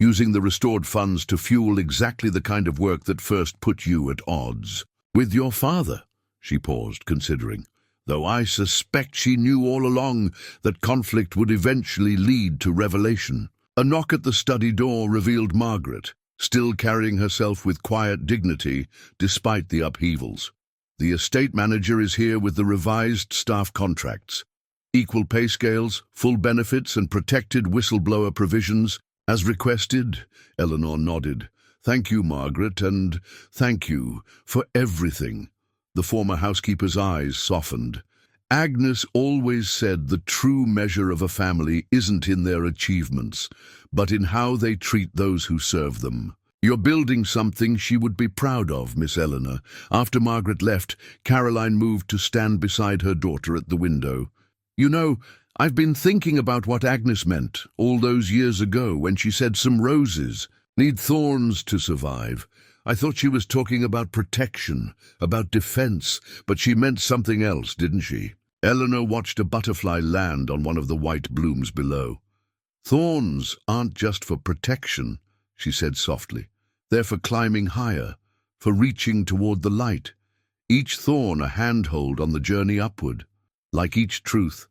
using the restored funds to fuel exactly the kind of work that first put you at odds. With your father, she paused, considering, though I suspect she knew all along that conflict would eventually lead to revelation. A knock at the study door revealed Margaret, still carrying herself with quiet dignity despite the upheavals. The estate manager is here with the revised staff contracts. Equal pay scales, full benefits and protected whistleblower provisions, as requested. Eleanor nodded. Thank you, Margaret, and thank you for everything. The former housekeeper's eyes softened. Agnes always said the true measure of a family isn't in their achievements, but in how they treat those who serve them. You're building something she would be proud of, Miss Eleanor. After Margaret left, Caroline moved to stand beside her daughter at the window. You know, I've been thinking about what Agnes meant all those years ago when she said some roses need thorns to survive. I thought she was talking about protection, about defense, but she meant something else, didn't she? Eleanor watched a butterfly land on one of the white blooms below. Thorns aren't just for protection, she said softly. They're for climbing higher, for reaching toward the light. Each thorn a handhold on the journey upward. Like each truth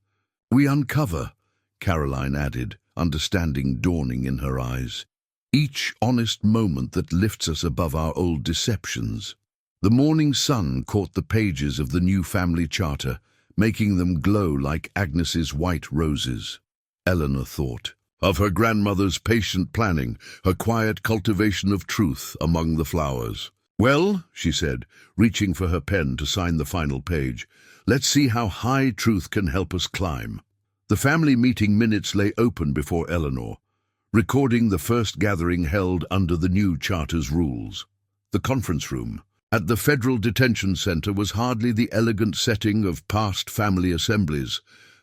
we uncover, Caroline added, understanding dawning in her eyes. Each honest moment that lifts us above our old deceptions. The morning sun caught the pages of the new family charter, making them glow like Agnes's white roses. Eleanor thought of her grandmother's patient planning, her quiet cultivation of truth among the flowers. Well, she said, reaching for her pen to sign the final page, let's see how high truth can help us climb. The family meeting minutes lay open before Eleanor, recording the first gathering held under the new charter's rules. The conference room at the Federal Detention Center was hardly the elegant setting of past family assemblies,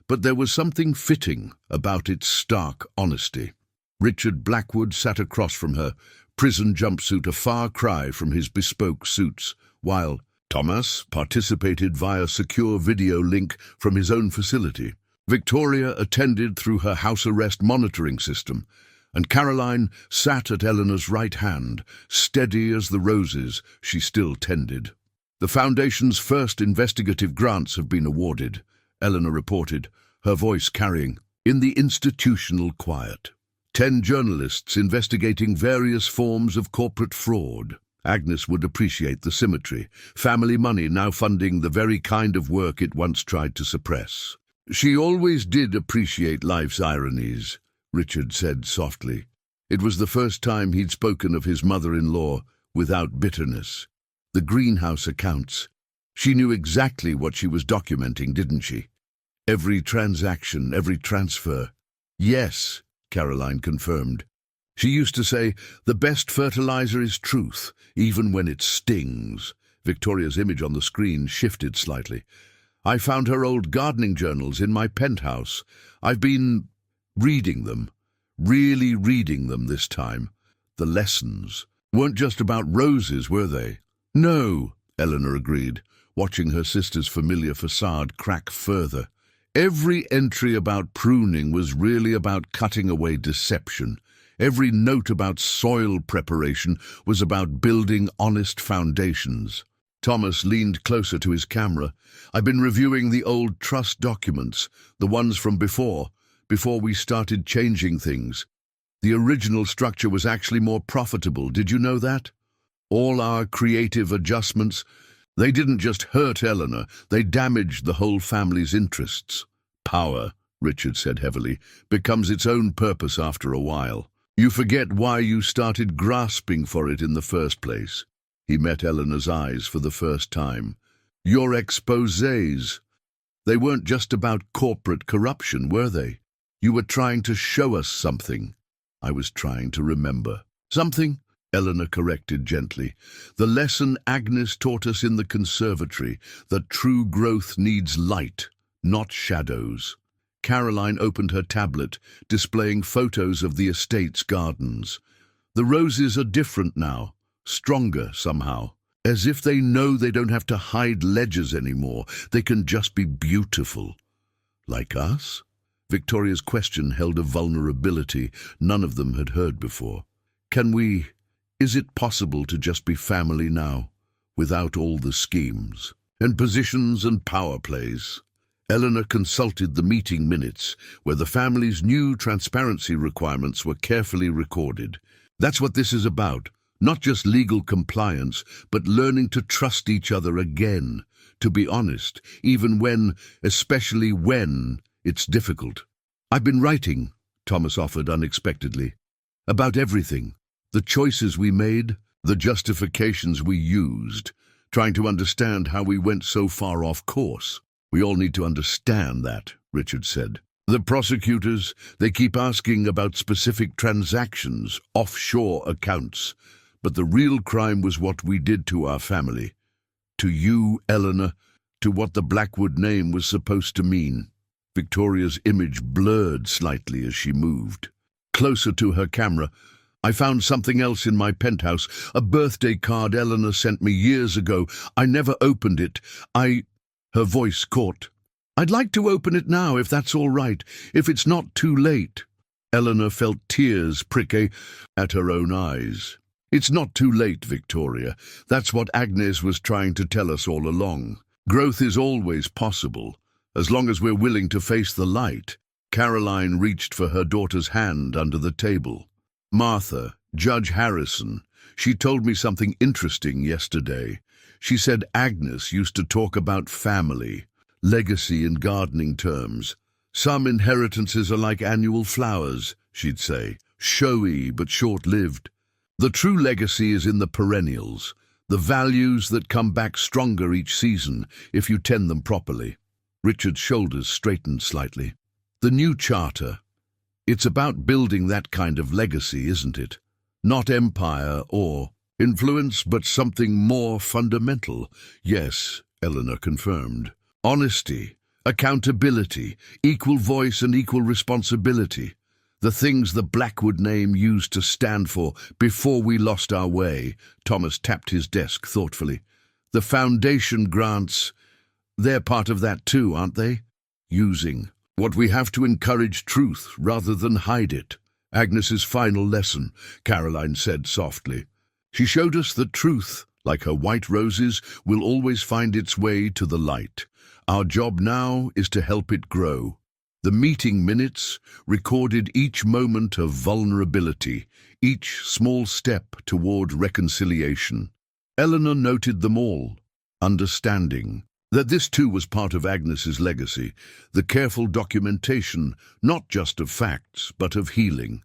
but there was something fitting about its stark honesty. Richard Blackwood sat across from her, prison jumpsuit a far cry from his bespoke suits, while Thomas participated via secure video link from his own facility. Victoria attended through her house arrest monitoring system, and Caroline sat at Eleanor's right hand, steady as the roses she still tended. The Foundation's first investigative grants have been awarded, Eleanor reported, her voice carrying, in the institutional quiet. 10 journalists investigating various forms of corporate fraud. Agnes would appreciate the symmetry, family money now funding the very kind of work it once tried to suppress. She always did appreciate life's ironies, Richard said softly. It was the first time he'd spoken of his mother-in-law without bitterness. The greenhouse accounts. She knew exactly what she was documenting, didn't she? Every transaction, every transfer. Yes, Caroline confirmed. She used to say, the best fertilizer is truth, even when it stings. Victoria's image on the screen shifted slightly. I found her old gardening journals in my penthouse. I've been reading them, really reading them this time. The lessons weren't just about roses, were they? No, Eleanor agreed, watching her sister's familiar facade crack further. Every entry about pruning was really about cutting away deception, Every note about soil preparation was about building honest foundations. Thomas leaned closer to his camera. "I've been reviewing the old trust documents, the ones from before we started changing things. The original structure was actually more profitable. Did you know that? All our creative adjustments, they didn't just hurt Eleanor, they damaged the whole family's interests. Power," Richard said heavily, "becomes its own purpose after a while. You forget why you started grasping for it in the first place." He met Eleanor's eyes for the first time. "Your exposés, they weren't just about corporate corruption, were they? You were trying to show us something." "I was trying to remember." "Something?" Eleanor corrected gently. "The lesson Agnes taught us in the conservatory, that true growth needs light, not shadows." Caroline opened her tablet, displaying photos of the estate's gardens. "The roses are different now, stronger somehow. As if they know they don't have to hide ledges anymore. They can just be beautiful." "Like us?" Victoria's question held a vulnerability none of them had heard before. Is it possible to just be family now, without all the schemes and positions and power plays?" Eleanor consulted the meeting minutes, where the family's new transparency requirements were carefully recorded. "That's what this is about. Not just legal compliance, but learning to trust each other again, to be honest, even when, especially when, it's difficult." "I've been writing," Thomas offered unexpectedly, "about everything. The choices we made, the justifications we used, trying to understand how we went so far off course." "We all need to understand that," Richard said. "The prosecutors, they keep asking about specific transactions, offshore accounts. But the real crime was what we did to our family. To you, Eleanor, to what the Blackwood name was supposed to mean." Victoria's image blurred slightly as she moved. Closer to her camera, "I found something else in my penthouse, a birthday card Eleanor sent me years ago. I never opened it. Her voice caught. "I'd like to open it now, if that's all right, if it's not too late." Eleanor felt tears prick at her own eyes. "It's not too late, Victoria. That's what Agnes was trying to tell us all along. Growth is always possible, as long as we're willing to face the light." Caroline reached for her daughter's hand under the table. "Martha, Judge Harrison, she told me something interesting yesterday. She said Agnes used to talk about family, legacy in gardening terms. Some inheritances are like annual flowers, she'd say, showy but short-lived. The true legacy is in the perennials, the values that come back stronger each season if you tend them properly." Richard's shoulders straightened slightly. "The new charter, it's about building that kind of legacy, isn't it? Not empire or influence, but something more fundamental." "Yes," Eleanor confirmed. "Honesty, accountability, equal voice and equal responsibility. The things the Blackwood name used to stand for before we lost our way." Thomas tapped his desk thoughtfully. "The foundation grants, they're part of that too, aren't they? Using what we have to encourage truth rather than hide it. Agnes's final lesson," Caroline said softly. "She showed us that truth, like her white roses, will always find its way to the light. Our job now is to help it grow." The meeting minutes recorded each moment of vulnerability, each small step toward reconciliation. Eleanor noted them all, understanding that this too was part of Agnes's legacy, the careful documentation, not just of facts, but of healing.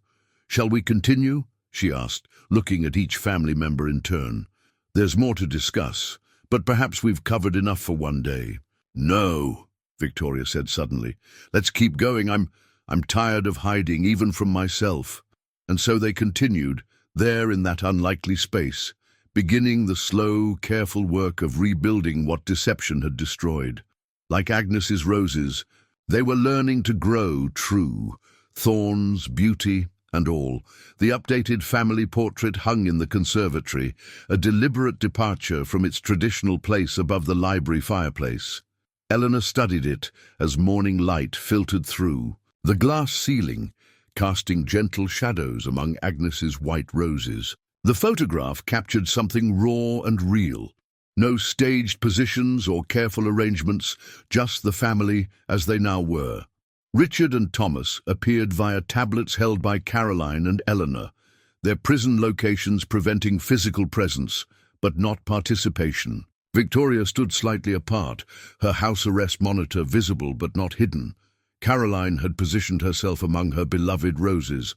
"Shall we continue?" she asked, looking at each family member in turn. "There's more to discuss, but perhaps we've covered enough for one day." "No," Victoria said suddenly. "Let's keep going. I'm tired of hiding, even from myself." And so they continued, there in that unlikely space, beginning the slow, careful work of rebuilding what deception had destroyed. Like Agnes's roses, they were learning to grow true, thorns, beauty, and all. The updated family portrait hung in the conservatory, a deliberate departure from its traditional place above the library fireplace. Eleanor studied it as morning light filtered through. The glass ceiling, casting gentle shadows among Agnes's white roses. The photograph captured something raw and real. No staged positions or careful arrangements, just the family as they now were. Richard and Thomas appeared via tablets held by Caroline and Eleanor, their prison locations preventing physical presence, but not participation. Victoria stood slightly apart, her house arrest monitor visible but not hidden. Caroline had positioned herself among her beloved roses,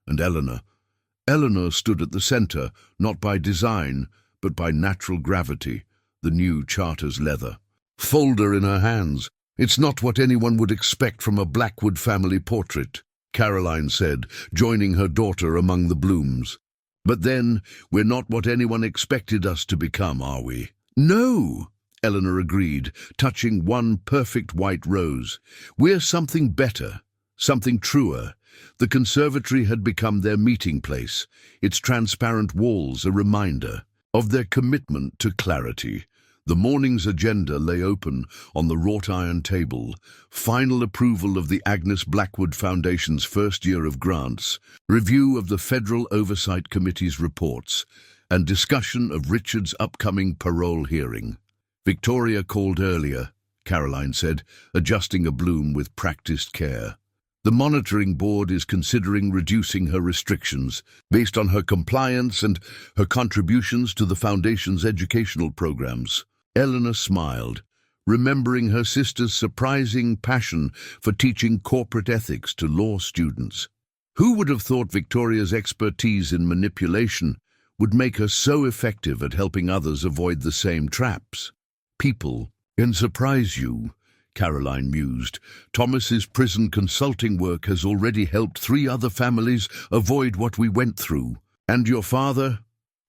and Eleanor stood at the center, not by design, but by natural gravity, the new charter's leather. Folder in her hands. "It's not what anyone would expect from a Blackwood family portrait," Caroline said, joining her daughter among the blooms. "But then, we're not what anyone expected us to become, are we?" "No," Eleanor agreed, touching one perfect white rose. "We're something better, something truer." The conservatory had become their meeting place, its transparent walls a reminder of their commitment to clarity. The morning's agenda lay open on the wrought iron table: final approval of the Agnes Blackwood Foundation's first year of grants, review of the Federal Oversight Committee's reports, and discussion of Richard's upcoming parole hearing. "Victoria called earlier," Caroline said, adjusting a bloom with practiced care. "The monitoring board is considering reducing her restrictions based on her compliance and her contributions to the Foundation's educational programs." Eleanor smiled, remembering her sister's surprising passion for teaching corporate ethics to law students. Who would have thought Victoria's expertise in manipulation would make her so effective at helping others avoid the same traps? "People can surprise you," Caroline mused. "Thomas's prison consulting work has already helped 3 other families avoid what we went through. And your father?"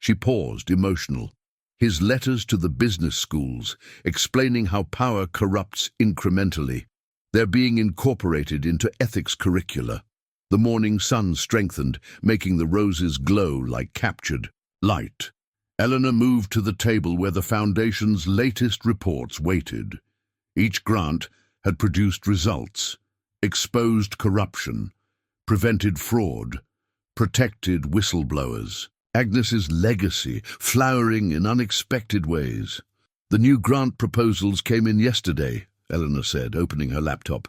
She paused, emotional. "His letters to the business schools, explaining how power corrupts incrementally. They're being incorporated into ethics curricula." The morning sun strengthened, making the roses glow like captured light. Eleanor moved to the table where the Foundation's latest reports waited. Each grant had produced results: exposed corruption, prevented fraud, protected whistleblowers. Agnes's legacy flowering in unexpected ways. "The new grant proposals came in yesterday," Eleanor said, opening her laptop,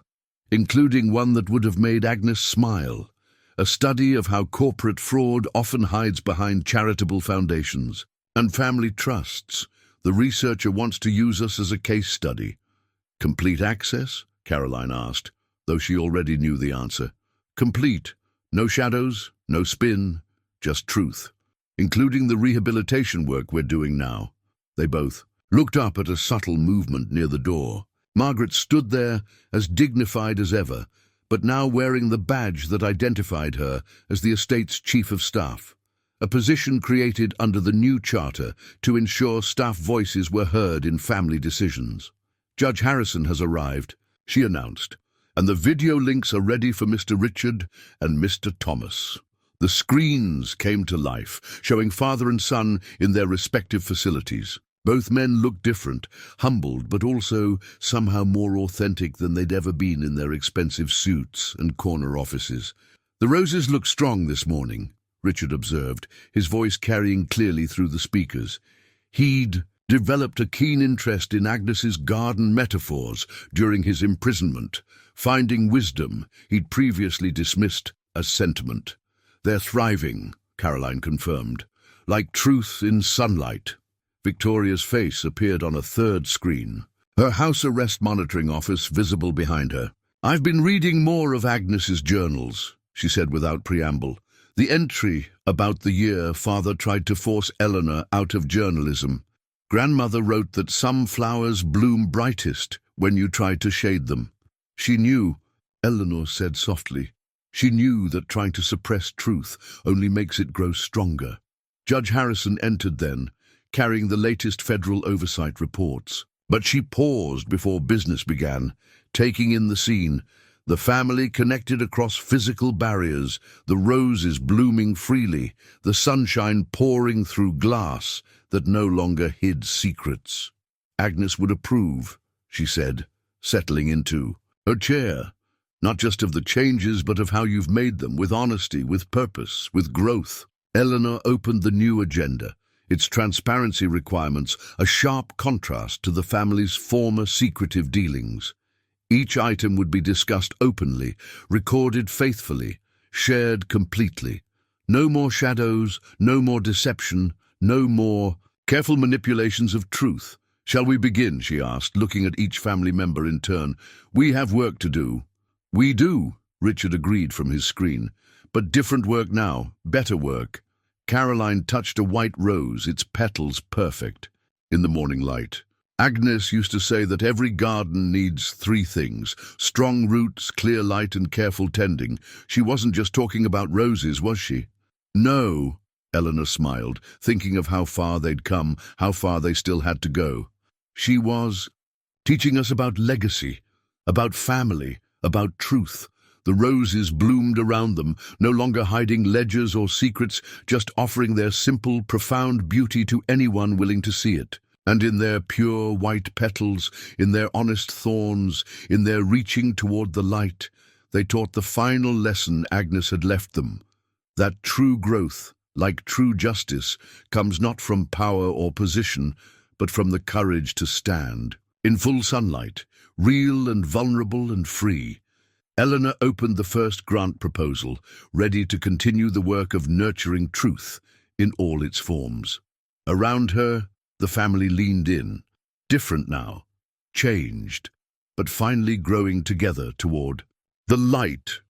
"including one that would have made Agnes smile. A study of how corporate fraud often hides behind charitable foundations and family trusts. The researcher wants to use us as a case study." "Complete access?" Caroline asked, though she already knew the answer. "Complete. No shadows, no spin, just truth. Including the rehabilitation work we're doing now." They both looked up at a subtle movement near the door. Margaret stood there, as dignified as ever, but now wearing the badge that identified her as the estate's chief of staff, a position created under the new charter to ensure staff voices were heard in family decisions. "Judge Harrison has arrived," she announced, "and the video links are ready for Mr. Richard and Mr. Thomas." The screens came to life, showing father and son in their respective facilities. Both men looked different, humbled but also somehow more authentic than they'd ever been in their expensive suits and corner offices. "The roses look strong this morning," Richard observed, his voice carrying clearly through the speakers. He'd developed a keen interest in Agnes's garden metaphors during his imprisonment, finding wisdom he'd previously dismissed as sentiment. "They're thriving," Caroline confirmed, "like truth in sunlight." Victoria's face appeared on a third screen, her house arrest monitoring office visible behind her. "I've been reading more of Agnes's journals," she said without preamble. "The entry about the year father tried to force Eleanor out of journalism. Grandmother wrote that some flowers bloom brightest when you try to shade them. She knew," Eleanor said softly, "she knew that trying to suppress truth only makes it grow stronger." Judge Harrison entered then, carrying the latest federal oversight reports. But she paused before business began, taking in the scene. The family connected across physical barriers, the roses blooming freely, the sunshine pouring through glass that no longer hid secrets. "Agnes would approve," she said, settling into her chair. Not just of the changes, but of how you've made them, with honesty, with purpose, with growth. Eleanor opened the new agenda, its transparency requirements a sharp contrast to the family's former secretive dealings. Each item would be discussed openly, recorded faithfully, shared completely. No more shadows, no more deception, no more careful manipulations of truth. "Shall we begin?" she asked, looking at each family member in turn. "We have work to do." "We do," Richard agreed from his screen. "But different work now, better work." Caroline touched a white rose, its petals perfect, in the morning light. Agnes used to say that every garden needs three things: strong roots, clear light, and careful tending. She wasn't just talking about roses, was she? "No," Eleanor smiled, thinking of how far they'd come, how far they still had to go. "She was teaching us about legacy, about family, about truth." The roses bloomed around them, no longer hiding ledgers or secrets, just offering their simple, profound beauty to anyone willing to see it. And in their pure white petals, in their honest thorns, in their reaching toward the light, they taught the final lesson Agnes had left them: that true growth, like true justice, comes not from power or position, but from the courage to stand. In full sunlight, real and vulnerable and free, Eleanor opened the first grant proposal, ready to continue the work of nurturing truth in all its forms. Around her, the family leaned in, different now, changed, but finally growing together toward the light.